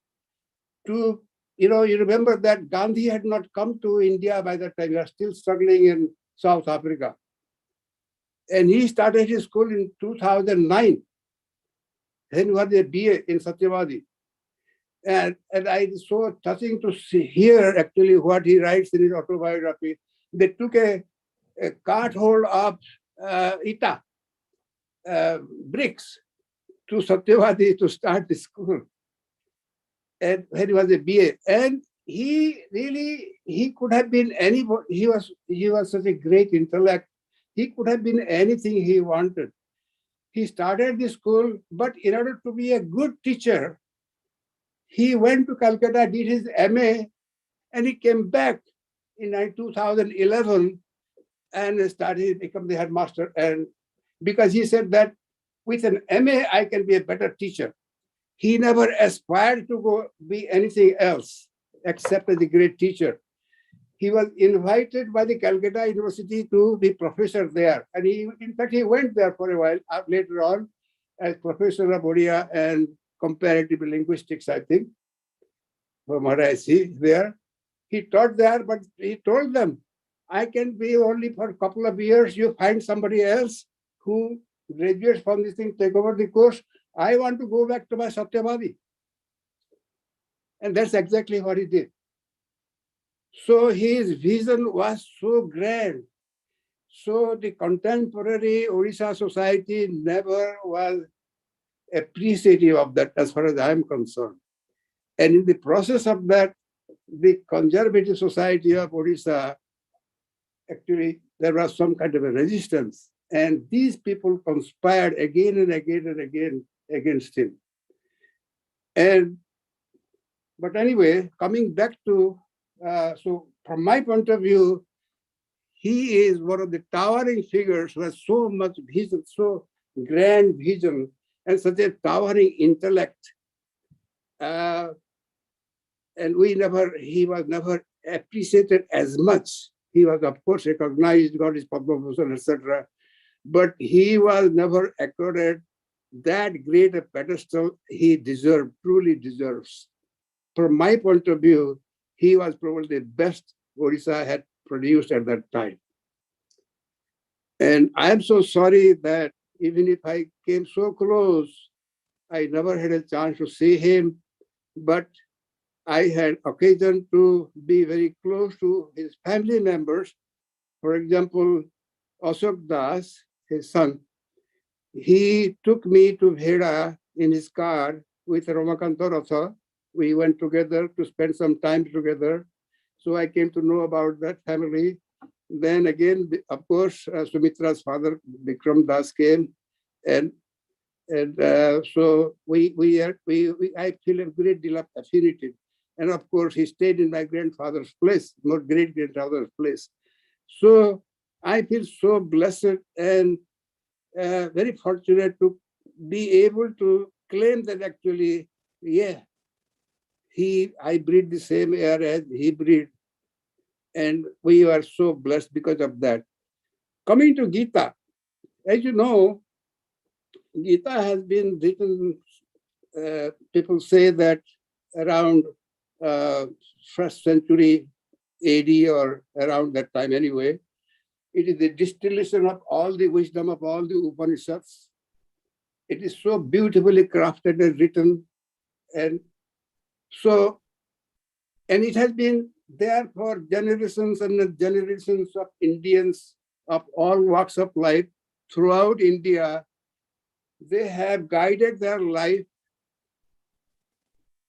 to, you remember that Gandhi had not come to India by that time. He was still struggling in South Africa. And he started his school in 2009. Then he was a BA in Satyavadi. And I so touching to hear actually what he writes in his autobiography. They took a cart hold of ITA bricks to Satyavadi to start the school. And when he was a BA, and he could have been anybody. He was such a great intellect. He could have been anything he wanted. He started the school, but in order to be a good teacher, he went to Calcutta, did his MA, and he came back in 2011 and started become the headmaster. And because he said that with an MA, I can be a better teacher. He never aspired to go be anything else except as a great teacher. He was invited by the Calcutta University to be professor there. And in fact, he went there for a while later on as professor of Odia and comparative linguistics, I think, from what I see there. He taught there, but he told them, I can be only for a couple of years. You find somebody else who graduates from this thing, take over the course. I want to go back to my Satyavadi. And that's exactly what he did. So his vision was so grand. So the contemporary Odisha society never was appreciative of that as far as I'm concerned. And in the process of that, the conservative society of Odisha, actually, there was some kind of a resistance. And these people conspired again and again and again against him. But anyway, coming back to, so from my point of view, he is one of the towering figures who has so much vision, so grand vision, and such a towering intellect. And he was never appreciated as much. He was, of course, recognized, got his Padma Bhushan, etc. But he was never accorded that great a pedestal he deserved, truly deserves. From my point of view, he was probably the best Odisha had produced at that time. And I am so sorry that even if I came so close, I never had a chance to see him, but I had occasion to be very close to his family members. For example, Ashok Das, his son, he took me to Bheda in his car with Ramakanta Ratha. We went together to spend some time together. So I came to know about that family. Then again, of course, Sumitra's father, Vikram Das, came. And so I feel a great deal of affinity. And of course, he stayed in my grandfather's place, my great-grandfather's place. So I feel so blessed and very fortunate to be able to claim that actually, yeah, I breathe the same air as he breathed. And we are so blessed because of that. Coming to GITA, as you know, GITA has been written, people say that around first century AD or around that time anyway. It is the distillation of all the wisdom of all the Upanishads. It is so beautifully crafted and written. And it has been there for generations and generations of Indians of all walks of life throughout India. They have guided their life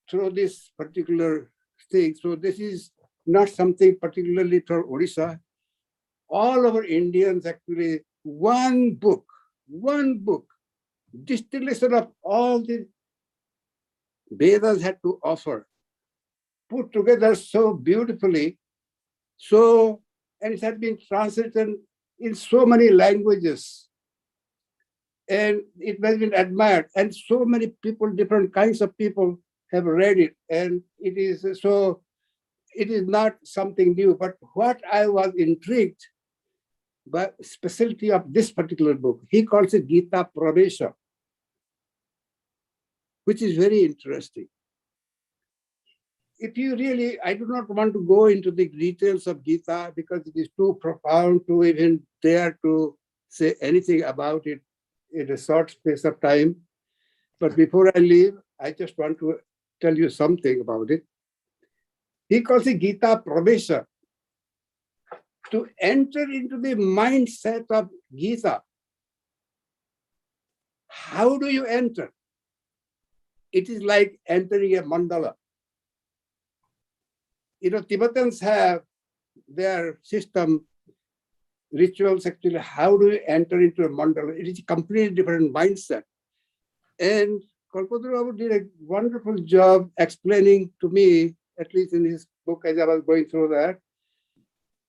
through this particular thing. So this is not something particularly for Odisha. All our Indians actually, one book, distillation of all the Vedas had to offer, put together so beautifully. So, and it has been translated in so many languages. And it has been admired. And so many people, different kinds of people have read it. And it is not something new. But what I was intrigued by specialty of this particular book, he calls it Gita Pravesha. which is very interesting. If you really, I do not want to go into the details of Gita because it is too profound to even dare to say anything about it in a short space of time. But before I leave, I just want to tell you something about it. He calls it Gita Pravesha. To enter into the mindset of Gita. How do you enter? It is like entering a mandala. You know, Tibetans have their system, rituals actually. How do you enter into a mandala? It is a completely different mindset. And Kalpataru Babu did a wonderful job explaining to me, at least in his book as I was going through that,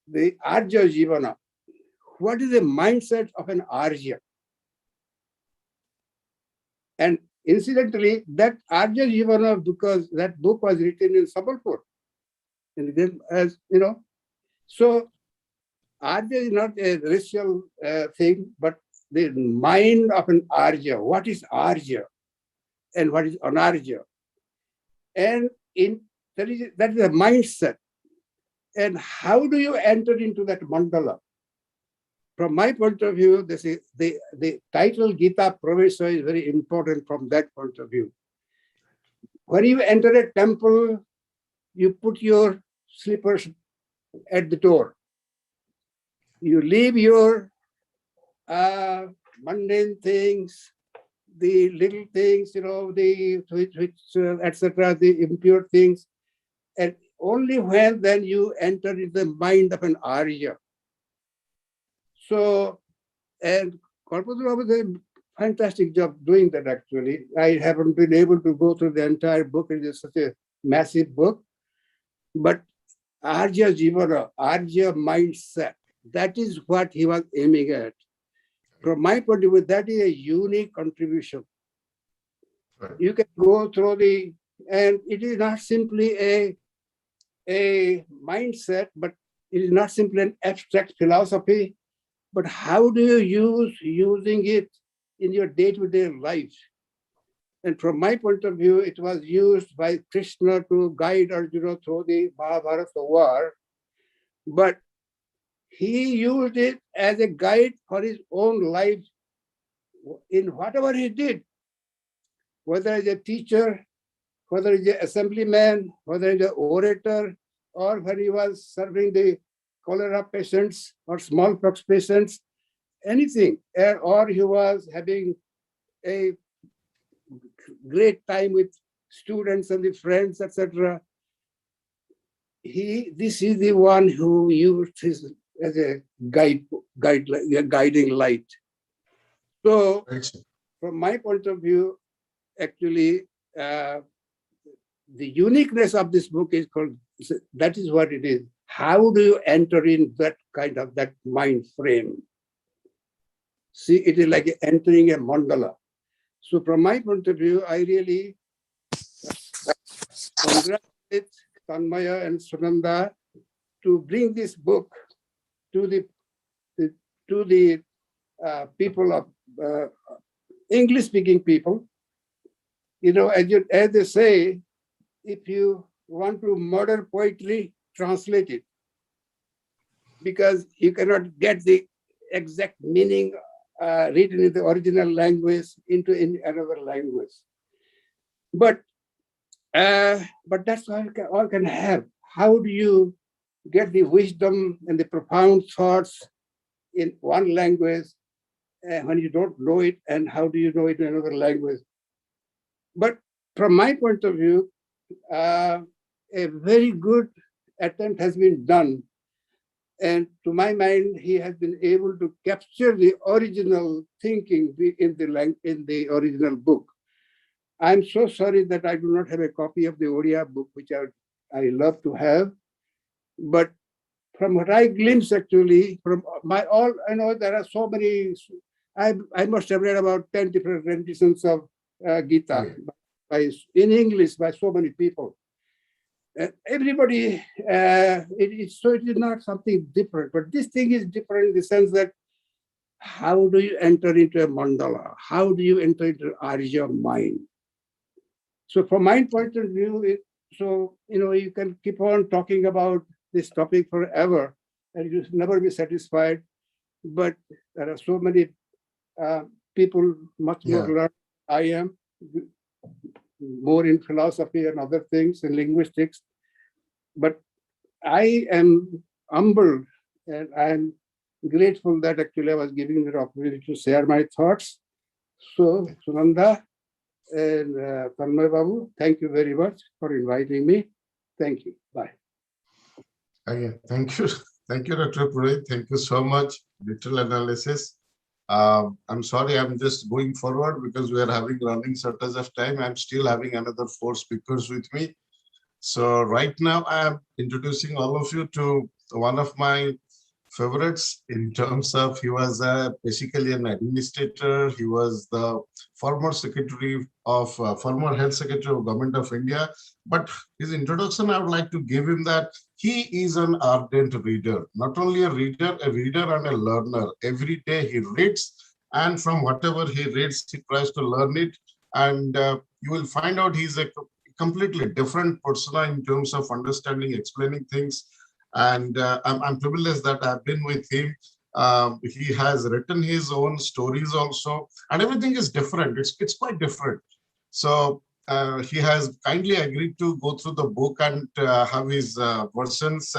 the Arya Jivana. What is the mindset of an Arya? And incidentally, that Arya Jivana, because that book was written in Sambalpur. And then, as you know, so Arya is not a racial thing, but the mind of an Arya. What is Arya and what is Anarya? And that is a mindset. And how do you enter into that mandala? From my point of view, the title Gita Pravesha is very important from that point of view. When you enter a temple, you put your slippers at the door. You leave your mundane things, the little things, you know, the etc., the impure things, and only when then you enter into the mind of an Arya. So, and Kalpataru Babu did a fantastic job doing that actually. I haven't been able to go through the entire book. It is such a massive book. But Arya Jivana, Arya mindset, that is what he was aiming at. From my point of view, that is a unique contribution. Right. You can go through and it is not simply a mindset, but it is not simply an abstract philosophy, but how do you using it in your day-to-day life? And from my point of view, it was used by Krishna to guide Arjuna through the Mahabharata war, but he used it as a guide for his own life in whatever he did, whether as a teacher, whether as an assemblyman, whether as an orator, or when he was serving the cholera patients or smallpox patients, anything, or he was having a great time with students and the friends, etc. This is the one who used his as a guiding light. So, from my point of view, actually, the uniqueness of this book is called, that is what it is. How do you enter in that kind of that mind frame? See, it is like entering a mandala. So from my point of view, I really congratulate Tanmaya and Sunanda to bring this book to the people of English-speaking people. You know, as they say, if you want to murder poetry, translate it, because you cannot get the exact meaning written in the original language into any another language. But that's all can have. How do you get the wisdom and the profound thoughts in one language when you don't know it, and how do you know it in another language? But from my point of view, a very good attempt has been done. And to my mind, he has been able to capture the original thinking in the original book. I'm so sorry that I do not have a copy of the Odia book, which I love to have. But from what I glimpse, actually, from I know there are so many. I must have read about 10 different renditions of Gita in English by so many people. Everybody, it is not something different, but this thing is different in the sense that how do you enter into a mandala? How do you enter into Arya mind? So from my point of view, you can keep on talking about this topic forever and you'll never be satisfied. But there are so many people much more learned than I am, more in philosophy and other things and linguistics. But I am humbled and I'm grateful that actually I was given the opportunity to share my thoughts. So, Sunanda and Tanmay Babu, thank you very much for inviting me. Thank you. Bye. Okay, thank you. Thank you, Dr. Purohit. Thank you so much. Detailed analysis. I'm sorry, I'm just going forward because we are having running shortage of time. I'm still having another 4 speakers with me. So right now I am introducing all of you to one of my favorites in terms of he was basically an administrator. He was the former secretary of former health secretary of Government of India. But his introduction, I would like to give him that he is an ardent reader, not only a reader and a learner. Every day he reads, and from whatever he reads, he tries to learn it. And you will find out he's a completely different persona in terms of understanding, explaining things. And I'm privileged that I've been with him. He has written his own stories also, and everything is different. It's quite different. So he has kindly agreed to go through the book and have his versions.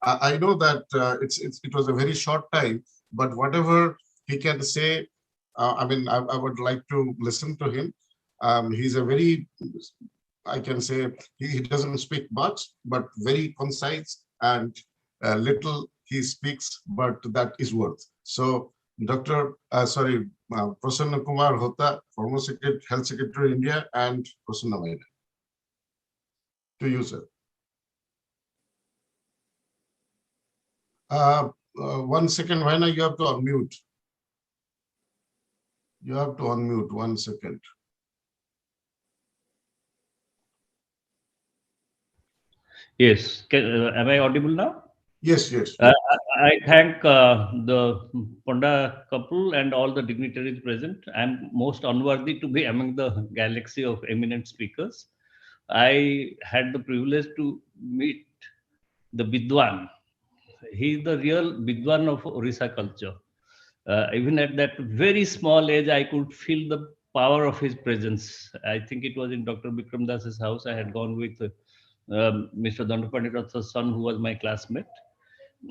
I know that it was a very short time, but whatever he can say, I would like to listen to him. He's a very, I can say, he doesn't speak much, but very concise, and little he speaks, but that is worth. So Prasanna Kumar Hota, former Health Secretary India, and Prasanna Vaida. To you, sir. 1 second, Vaina, you have to unmute. You have to unmute 1 second. Yes, am I audible now? Yes, yes. I thank the Ponda couple and all the dignitaries present. I'm most unworthy to be among the galaxy of eminent speakers. I had the privilege to meet the Bidwan. He's the real Bidwan of Orissa culture. Even at that very small age, I could feel the power of his presence. I think it was in Dr. Bikram Das's house. I had gone with Mr. Dandapandit's son, who was my classmate.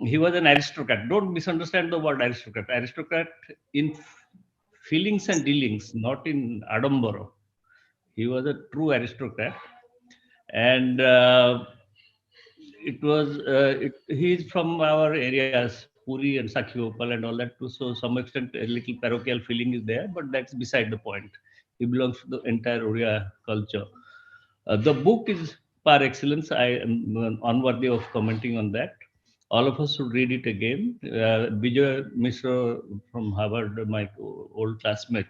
He was an aristocrat. Don't misunderstand the word aristocrat. Aristocrat in feelings and dealings, not in Adambara. He was a true aristocrat. And he's from our areas, Puri and Sakyopal and all that too. So some extent, a little parochial feeling is there, but that's beside the point. He belongs to the entire Oriya culture. The book is par excellence. I am unworthy of commenting on that. All of us should read it again. Vijay Mishra from Harvard, my old classmate,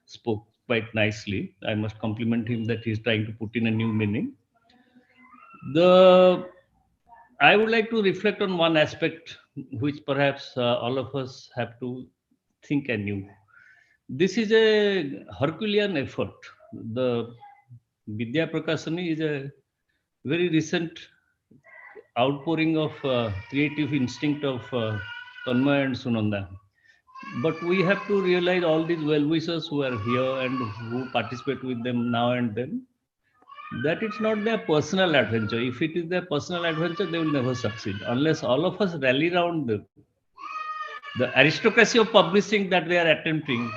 spoke quite nicely. I must compliment him that he's trying to put in a new meaning. I would like to reflect on one aspect which perhaps all of us have to think anew. This is a Herculean effort. The Vidya Prakasani is a very recent outpouring of creative instinct of Tanmay and Sunanda. But we have to realize all these well-wishers who are here and who participate with them now and then, that it's not their personal adventure. If it is their personal adventure, they will never succeed unless all of us rally around the aristocracy of publishing that they are attempting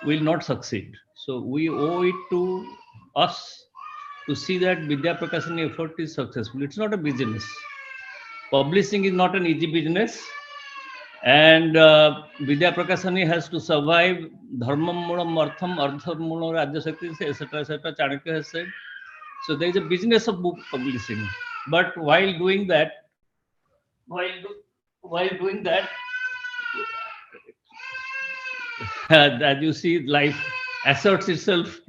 will not succeed. So we owe it to us to see that Vidya Prakasani effort is successful. It's not a business. Publishing is not an easy business. And Vidya Prakasani has to survive. Dharmam mulam artham, artham mulam rajyasakti, etc., etc. Chanakya has said. So there is a business of book publishing. But while doing that, as you see, life asserts itself.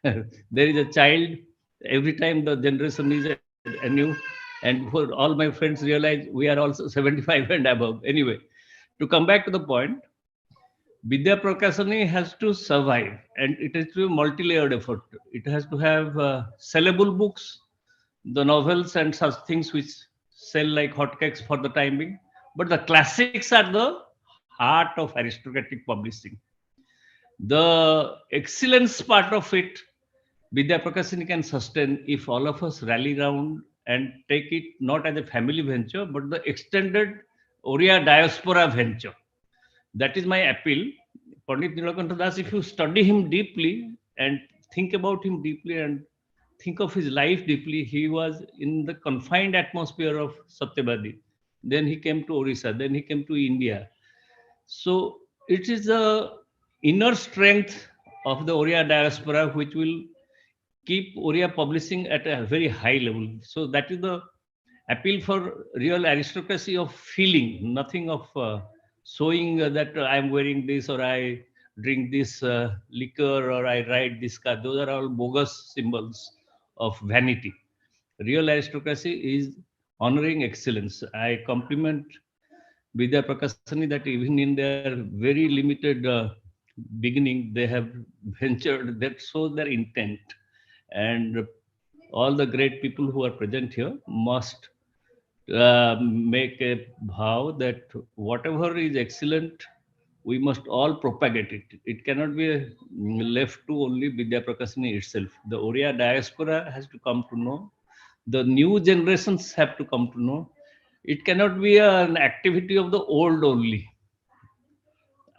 There is a child. Every time the generation is anew, and for all my friends realize we are also 75 and above. Anyway, to come back to the point, Vidya Prakasani has to survive, and it has to be a multi-layered effort. It has to have sellable books, the novels and such things which sell like hotcakes for the time being. But the classics are the heart of aristocratic publishing. The excellence part of it, Vidya Prakasani can sustain if all of us rally round and take it not as a family venture, but the extended Oriya diaspora venture. That is my appeal. Pandit Nilakantha Das, if you study him deeply and think about him deeply and think of his life deeply, he was in the confined atmosphere of Satyavadi. Then he came to Orissa, then he came to India. So it is the inner strength of the Oriya diaspora which will keep Oriya publishing at a very high level. So that is the appeal for real aristocracy of feeling, nothing of showing that I'm wearing this or I drink this liquor or I ride this car. Those are all bogus symbols of vanity. Real aristocracy is honoring excellence. I compliment Vidya Prakasani that even in their very limited beginning, they have ventured, that shows their intent. And all the great people who are present here must make a vow that whatever is excellent, we must all propagate it. It cannot be left to only Vidya Prakasani itself. The Oriya diaspora has to come to know. The new generations have to come to know. It cannot be an activity of the old only.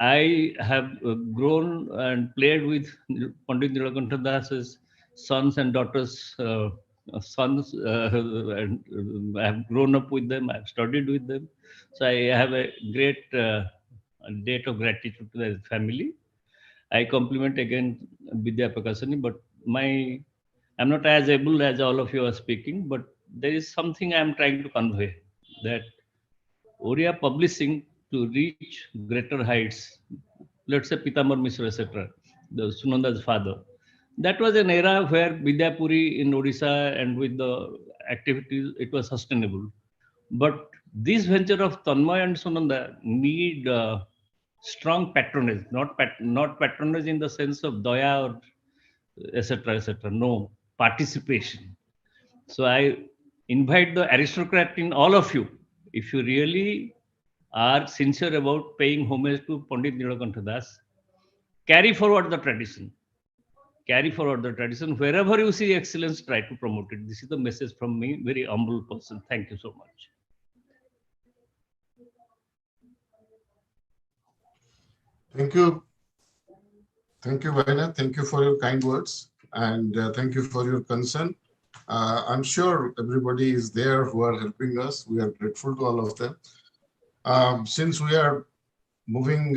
I have grown and played with Pandit Nilakantha Das's sons and daughters. Sons, and I have grown up with them. I have studied with them, so I have a great debt of gratitude to the family. I compliment again Vidya Prakasani, but I'm not as able as all of you are speaking, but there is something I'm trying to convey, that Oriya publishing to reach greater heights, let's say Pitamar Mishra, etc., the Sunanda's father. That was an era where Vidyapuri in Odisha and with the activities, it was sustainable. But this venture of Tanmay and Sunanda need strong patronage, not patronage in the sense of Daya or etc., etc. No, participation. So I invite the aristocrat in all of you, if you really are sincere about paying homage to Pandit Nilakantha Das, carry forward the tradition. Carry forward the tradition. Wherever you see excellence, try to promote it. This is the message from me, very humble person. Thank you so much. Thank you. Thank you, Vaina. Thank you for your kind words, and thank you for your concern. I'm sure everybody is there who are helping us. We are grateful to all of them. Since we are moving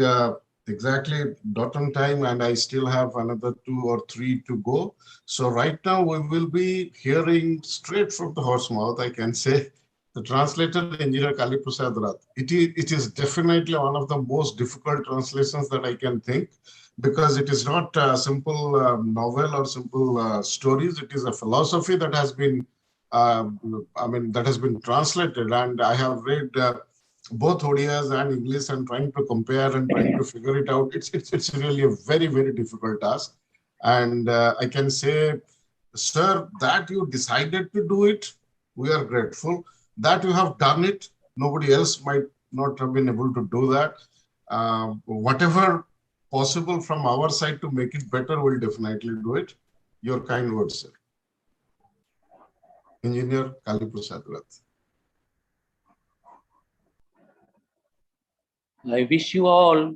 exactly dot on time, and I still have another 2 or 3 to go. So right now we will be hearing straight from the horse mouth, I can say, the translator, Engineer Kali Prasad Rath. It is definitely one of the most difficult translations that I can think, because it is not a simple novel or simple stories. It is a philosophy that has been, that has been translated, and I have read both Odias and English and trying to compare and trying to figure it out. It's really a very, very difficult task. And I can say, sir, that you decided to do it, we are grateful. That you have done it, nobody else might not have been able to do that. Whatever possible from our side to make it better, we'll definitely do it. Your kind words, sir. Engineer Kali Prasad Rath. I wish you all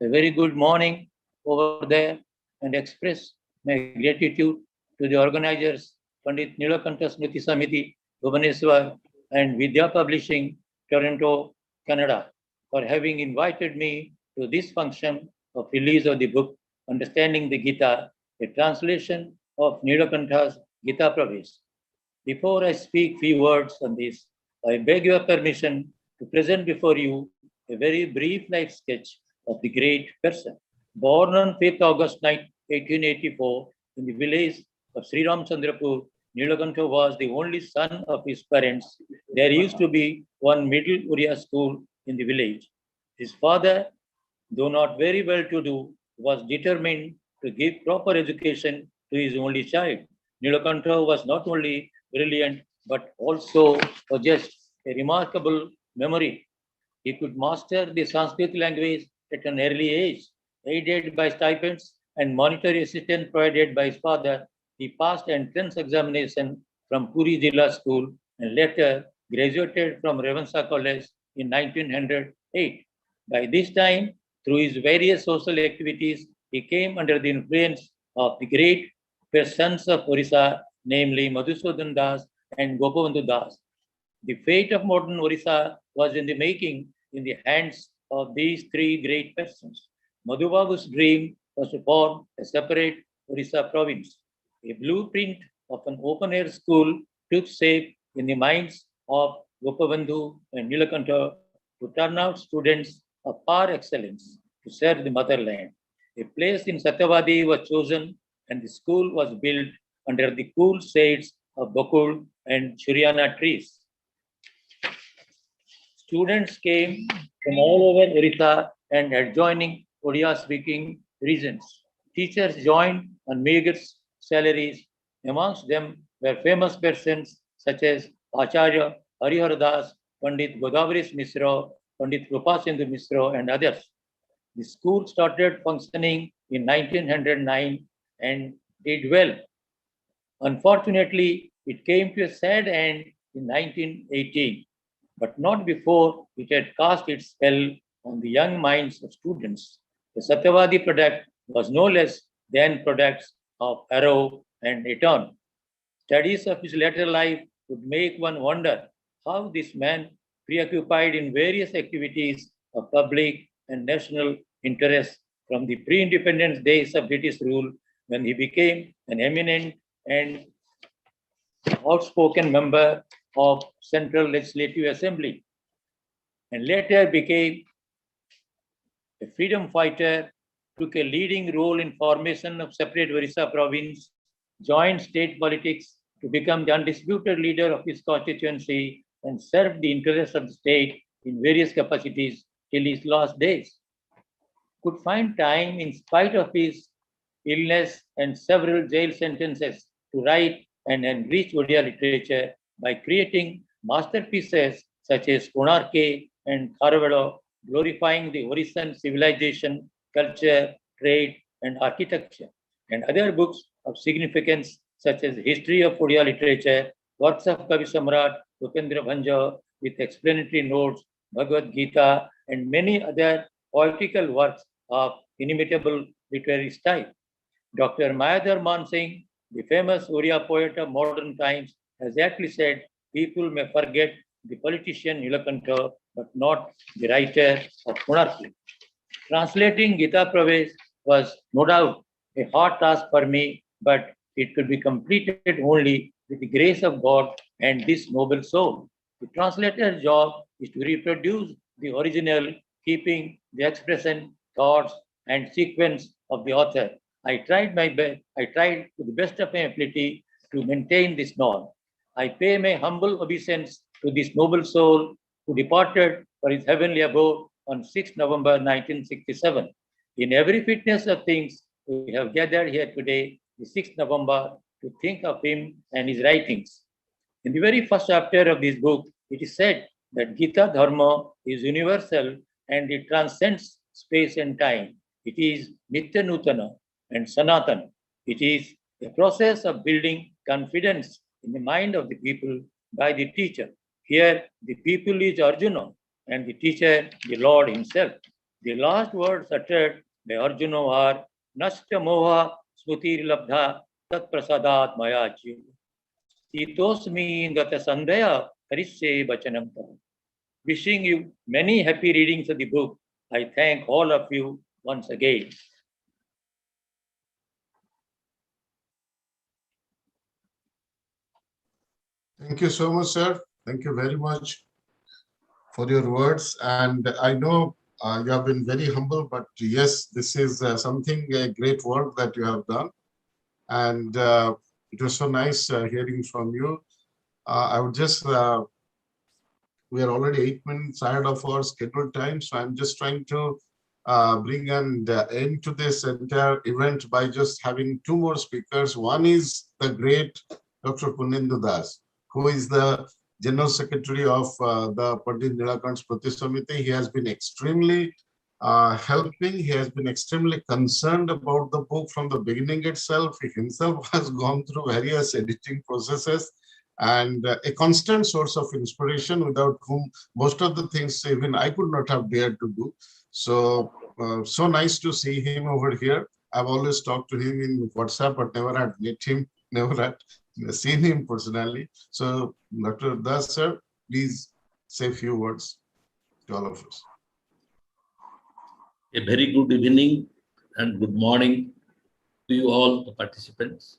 a very good morning over there and express my gratitude to the organizers, Pandit Nilakantha Smriti Samiti, Bhubaneswar, and Vidya Publishing, Toronto, Canada, for having invited me to this function of release of the book, Understanding the Gita, a translation of Nilakantha's Gita Pravesh. Before I speak few words on this, I beg your permission to present before you a very brief life sketch of the great person. Born on 5th August 1884 in the village of Sri Ramchandrapur, Nilakantha was the only son of his parents. There used to be one middle Oriya school in the village. His father though not very well to do, was determined to give proper education to his only child. Nilakantha was not only brilliant but also possessed a remarkable memory. He could master the Sanskrit language at an early age, aided by stipends and monetary assistance provided by his father. He passed entrance examination from Puri Jilla School and later graduated from Revansa College in 1908. By this time, through his various social activities, he came under the influence of the great sons of Orissa, namely Madhusudan Das and Gopabandhu Das. The fate of modern Orissa was in the making in the hands of these three great persons. Madhubabu's dream was to form a separate Orissa province. A blueprint of an open-air school took shape in the minds of Gopabandhu and Nilakantha to turn out students of par excellence to serve the motherland. A place in Satyavadi was chosen and the school was built under the cool shades of bakul and Churiana trees. Students came from all over Orissa and adjoining Odia-speaking regions. Teachers joined on meager salaries. Amongst them were famous persons such as Acharya Harihar Das, Pandit Godavari Misra, Pandit Krupasindhu Misra, and others. The school started functioning in 1909 and did well. Unfortunately, it came to a sad end in 1918, but not before it had cast its spell on the young minds of students. The Satyavadi product was no less than products of Arrow and Eton. Studies of his later life would make one wonder how this man, preoccupied in various activities of public and national interest from the pre-independence days of British rule, when he became an eminent and outspoken member of Central Legislative Assembly and later became a freedom fighter, took a leading role in formation of separate Orissa province, joined state politics to become the undisputed leader of his constituency and served the interests of the state in various capacities till his last days. Could find time in spite of his illness and several jail sentences to write and enrich Odia literature by creating masterpieces such as Konarke and Kharavada, glorifying the Orissan civilization, culture, trade, and architecture, and other books of significance such as History of Odia Literature, works of Kavi Samrat Upendra Bhanja with explanatory notes, Bhagavad Gita, and many other poetical works of inimitable literary style. Dr. Mayadhar Man Singh, the famous Oriya poet of modern times, has aptly said, people may forget the politician Nilakantha, but not the writer of monarchy. Translating Gita Pravesh was no doubt a hard task for me, but it could be completed only with the grace of God and this noble soul. The translator's job is to reproduce the original, keeping the expression, thoughts, and sequence of the author. I tried to the best of my ability to maintain this norm. I pay my humble obeisance to this noble soul who departed for his heavenly abode on 6 November 1967. In every fitness of things, we have gathered here today, the 6th November, to think of him and his writings. In the very first chapter of this book, it is said that Gita Dharma is universal and it transcends space and time. It is Nitya Nutana and Sanatana. It is a process of building confidence in the mind of the people by the teacher. Here, the people is Arjuna and the teacher, the Lord himself. The last words uttered by Arjuna are Nastya Moha Smutir Labdha Tat Prasadat Mayachi. Sitosmi Gata Sandhya Karishe Bachanam. Wishing you many happy readings of the book. I thank all of you once again. Thank you so much, sir. Thank you very much for your words. And I know you have been very humble, but yes, this is something, a great work that you have done. And it was so nice hearing from you. I would just, we are already 8 minutes ahead of our scheduled time. So I'm just trying to bring an end to this entire event by just having two more speakers. One is the great Dr. Punendu Das, who is the General Secretary of the Pandit Nilakant Smriti Samiti. He has been extremely helping. He has been extremely concerned about the book from the beginning itself. He himself has gone through various editing processes and a constant source of inspiration, without whom most of the things even I could not have dared to do. So, so nice to see him over here. I've always talked to him in WhatsApp, but never had met him, never had seen him personally. So, Dr. Das, sir, please say a few words to all of us. A very good evening and good morning to you all, the participants.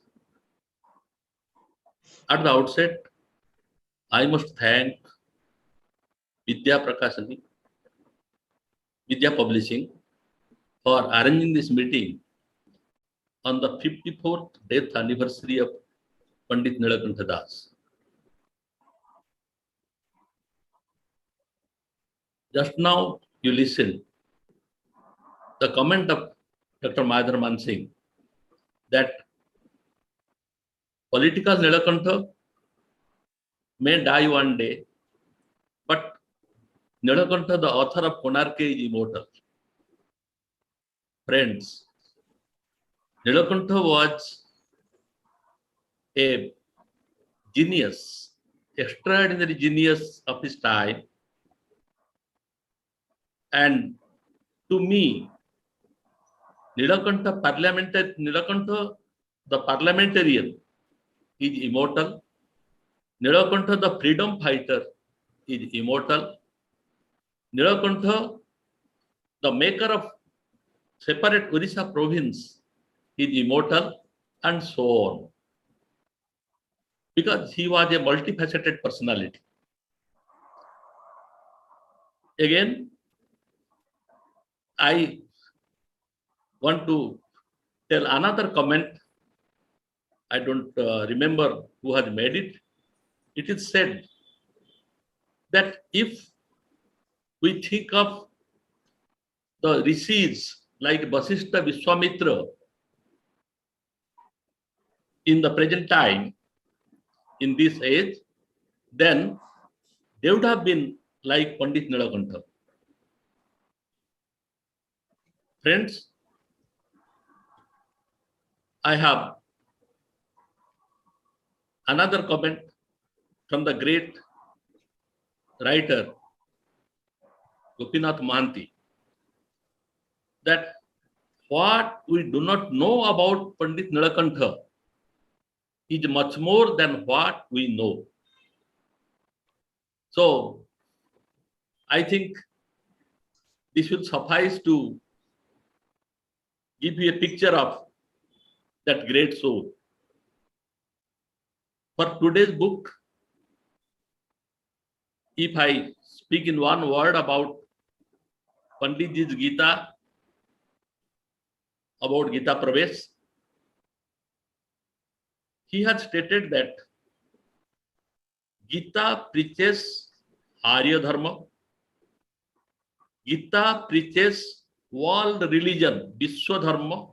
At the outset, I must thank Vidya Prakashani, Vidya Publishing, for arranging this meeting on the 54th death anniversary of Pandit Nilakanta Das. Just now, you listened the comment of Dr. Mahadhar Mansingh that political Nilakantha may die one day, but Nilakantha, the author of Konarke, is immortal. Friends, Nilakantha was a genius, extraordinary genius of his time. And to me, Nilakantha, the parliamentarian, is immortal. Nilakantha, the freedom fighter, is immortal. Nilakantha, the maker of separate Odisha province, is immortal, and so on. Because he was a multifaceted personality. Again, I want to tell another comment. I don't remember who has made it. It is said that if we think of the rishis like Vasishtha, Vishwamitra in the present time, in this age, then they would have been like Pandit Nilakantha. Friends, I have another comment from the great writer Gopinath Mahanti, that what we do not know about Pandit Nilakantha is much more than what we know. So I think this should suffice to give you a picture of that great soul. For today's book, if I speak in one word about Panditji's Gita, about Gita Pravesh, he had stated that Gita preaches Arya Dharma, Gita preaches world religion, Vishwa Dharma,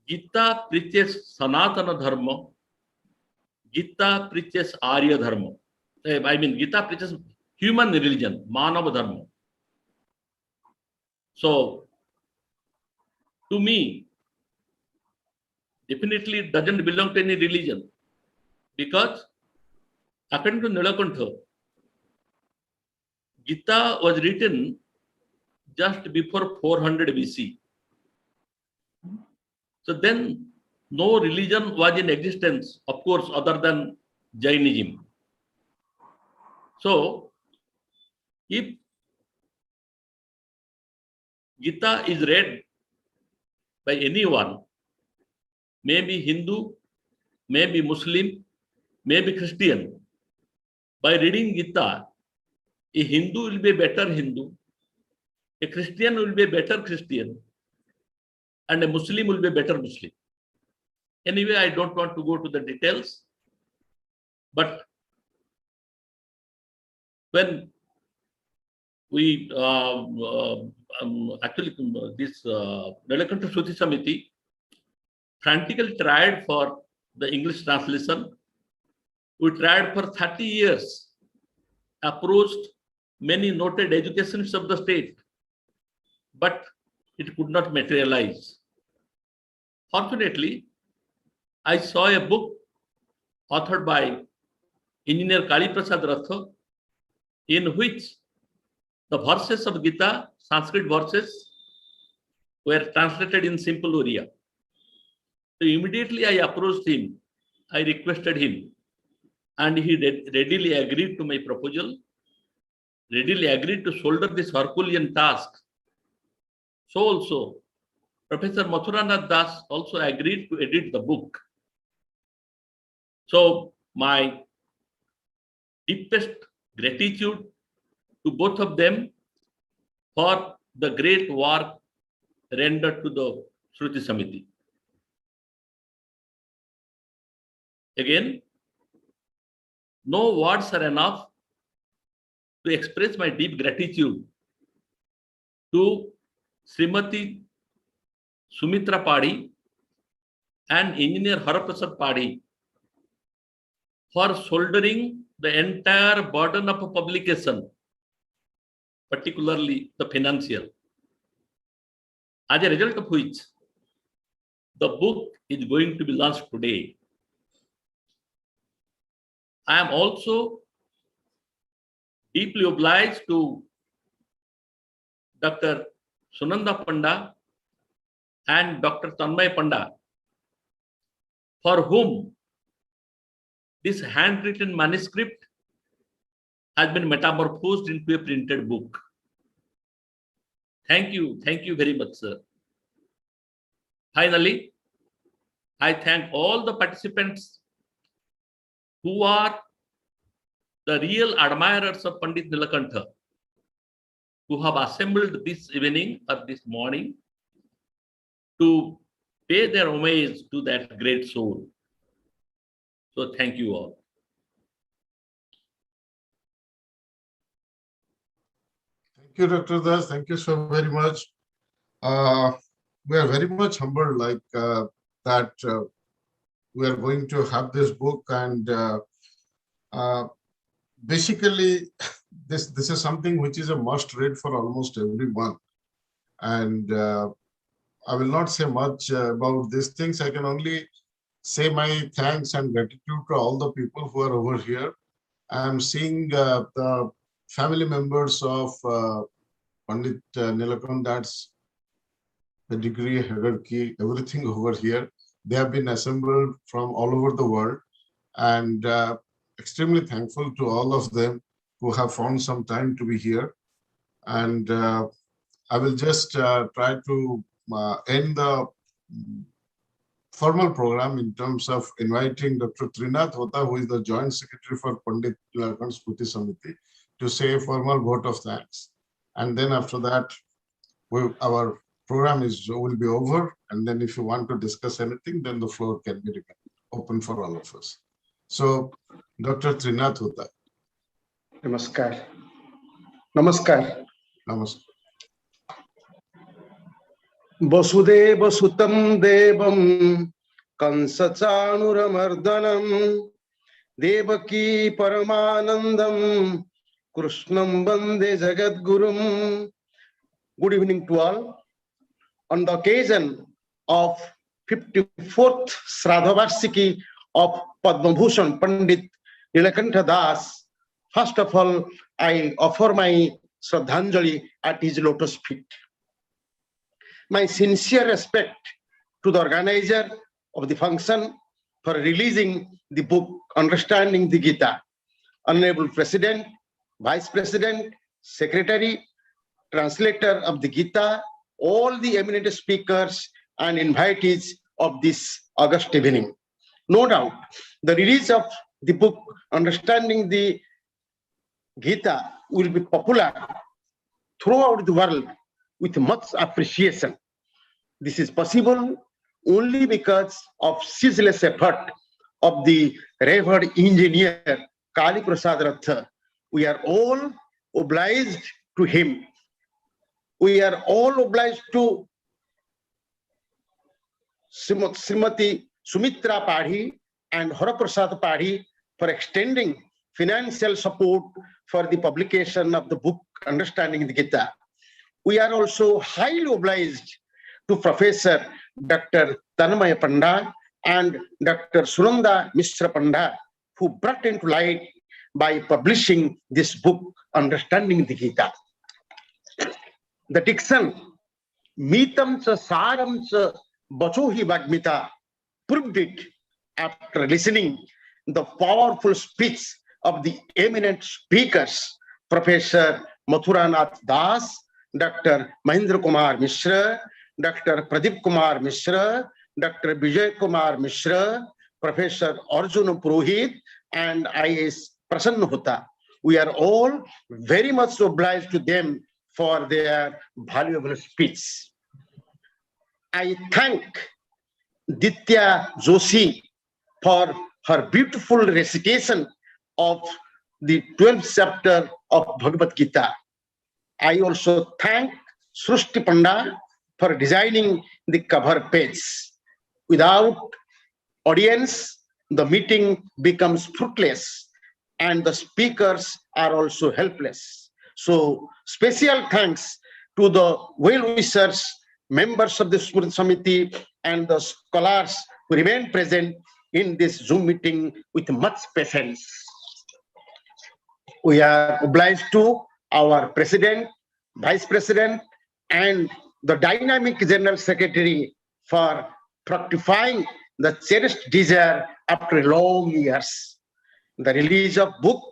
Gita preaches Sanatana Dharma, Gita preaches Arya Dharma. I mean, Gita preaches human religion, Manava Dharma. So, to me, definitely it doesn't belong to any religion, because according to Nilakantha, Gita was written just before 400 BC. So then no religion was in existence, of course, other than Jainism. So if Gita is read by anyone, maybe Hindu, maybe Muslim, maybe Christian, by reading Gita, a Hindu will be a better Hindu, a Christian will be a better Christian, and a Muslim will be a better Muslim. Anyway, I don't want to go to the details, but when we actually this Nilakantha Shruti Samiti frantically tried for the English translation. We tried for 30 years, approached many noted educationists of the state, but it could not materialize. Fortunately, I saw a book authored by Engineer Kali Prasad Ratho, in which the verses of Gita, Sanskrit verses, were translated in simple Oriya. So immediately I approached him, I requested him, and he readily agreed to my proposal, readily agreed to shoulder this Herculean task. So also, Professor Mathuranath Das also agreed to edit the book. So my deepest gratitude to both of them for the great work rendered to the Shruti Samiti. Again, no words are enough to express my deep gratitude to Srimati Sumitra Padi and Engineer Haraprasad Padi for shouldering the entire burden of a publication, particularly the financial, as a result of which the book is going to be launched today. I am also deeply obliged to Dr. Sunanda Panda and Dr. Tanmay Panda, for whom this handwritten manuscript has been metamorphosed into a printed book. Thank you very much, sir. Finally, I thank all the participants who are the real admirers of Pandit Nilakantha, who have assembled this evening or this morning to pay their homage to that great soul. So thank you all. Thank you, Dr. Das. Thank you so very much. We are very much humbled that we are going to have this book, and basically this is something which is a must read for almost everyone. And I will not say much about these things. I can only say my thanks and gratitude to all the people who are over here. I am seeing the family members of Pandit Nilakantha's pedigree, hierarchy, everything over here. They have been assembled from all over the world, and extremely thankful to all of them who have found some time to be here. And I will just try to end the formal program in terms of inviting Dr. Trinath Hota, who is the Joint Secretary for Pandit Nilakantha Shruti Samiti, to say a formal vote of thanks. And then after that, our program will be over. And then if you want to discuss anything, then the floor can be open for all of us. So, Dr. Trinath Hota. Namaskar. Namaskar. Namaskar. Vasudeva Sutam Devam Kansachanuramardhanam Devaki Paramanandam Krishnam Bande Jagadgurum. Good evening to all. On the occasion of 54th Shraddha of Padma Bhushan Pandit Nilakantha Das, first of all, I offer my Shraddhanjali at his lotus feet. My sincere respect to the organizer of the function for releasing the book Understanding the Gita, Honorable President, Vice President, Secretary, Translator of the Gita, all the eminent speakers and invitees of this August evening. No doubt, the release of the book Understanding the Gita will be popular throughout the world with much appreciation. This is possible only because of ceaseless effort of the revered engineer Kali Prasad Ratha. We are all obliged to him. We are all obliged to Srimati Sumitra Padhi and Haraprasad Padhi for extending financial support for the publication of the book Understanding the Gita. We are also highly obliged to Professor Dr. Tanmaya Panda and Dr. Sunanda Mishra Panda, who brought into light by publishing this book, Understanding the Gita. The diction, Mitam cha saram cha bachohi bagmita, proved it after listening the powerful speech of the eminent speakers, Professor Mathuranath Das, Dr. Mahendra Kumar Mishra, Dr. Pradeep Kumar Mishra, Dr. Vijay Kumar Mishra, Professor Arjun Purohit, and I.S. Prasanna Hutta. We are all very much obliged to them for their valuable speech. I thank Ditya Joshi for her beautiful recitation of the 12th chapter of Bhagavad Gita. I also thank Srushti Panda for designing the cover page. Without audience, the meeting becomes fruitless and the speakers are also helpless. So special thanks to the well-wishers, members of the Smriti Samiti and the scholars who remain present in this Zoom meeting with much patience. We are obliged to our President, Vice President, and the dynamic General Secretary for fructifying the cherished desire after long years. The release of book,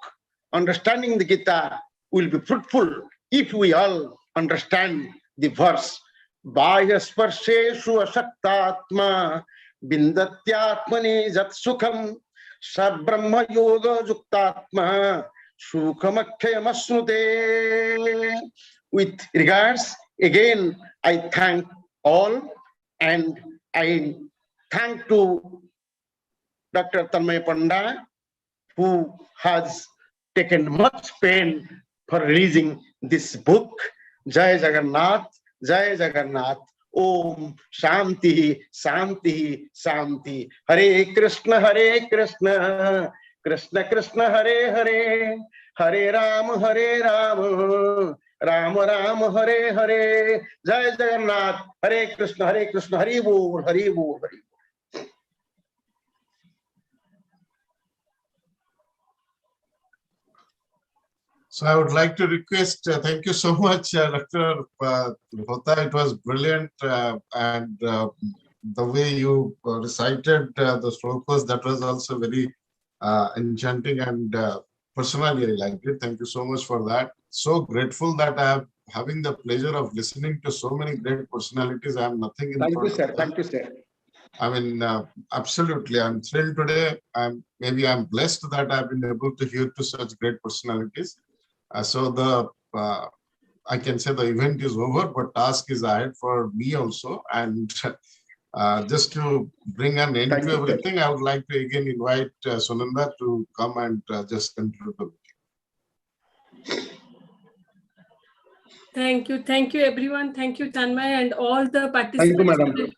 Understanding the Gita, will be fruitful if we all understand the verse. Bahyasparseshu asaktatma bindatyatmani jat sukham sabrahma yoga juktatma sukhamakhayamasnute. With regards, again, I thank all, and I thank to Dr. Tanmaya Panda, who has taken much pain for releasing this book. Jai Jagannath, Jai Jagannath. Om Shanti, Shanti, Shanti. Hare Krishna, Krishna Krishna, Hare Hare, Hare Ram, Ram Ram, Hare Hare. Jai Jagannath, Hare Krishna, Hare Bol, Hare Bol, Hare. So I would like to request, thank you so much, Dr. Hota. It was brilliant, and the way you recited the slokas, that was also very enchanting, and personally I liked it. Thank you so much for that. So grateful that I am having the pleasure of listening to so many great personalities. I am nothing in Thank front you, sir. of them. Thank you, sir. I mean, absolutely, I'm thrilled today. Maybe I'm blessed that I've been able to hear to such great personalities. So I can say the event is over, but task is ahead for me also. And just to bring an end to everything, I would like to again invite Sunanda to come and just conclude the meeting. Thank you everyone. Thank you Tanmay and all the participants. Thank you, madam.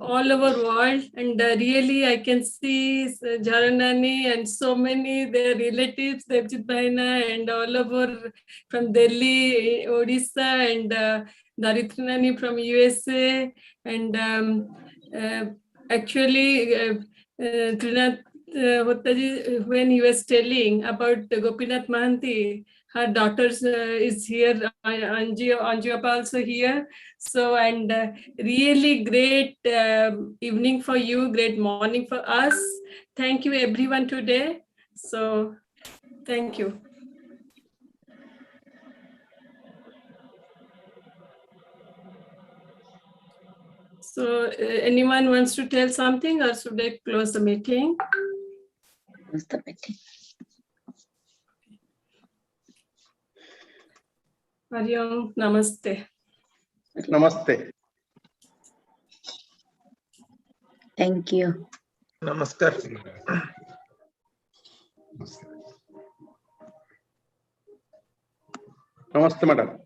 All over world, and really I can see Jaranani and so many their relatives, Devjit Bhaina, and all over from Delhi, Odisha, and Daritrinani from USA, and actually Trinath Hottaji, when he was telling about Gopinath Mahanti, her daughter is here, Anju also here. So, and really great evening for you, great morning for us. Thank you everyone today. So, thank you. So, anyone wants to tell something, or should I close the meeting? Close the meeting. Hariom, namaste. Namaste. Thank you. Namaskar. Namaste, madam.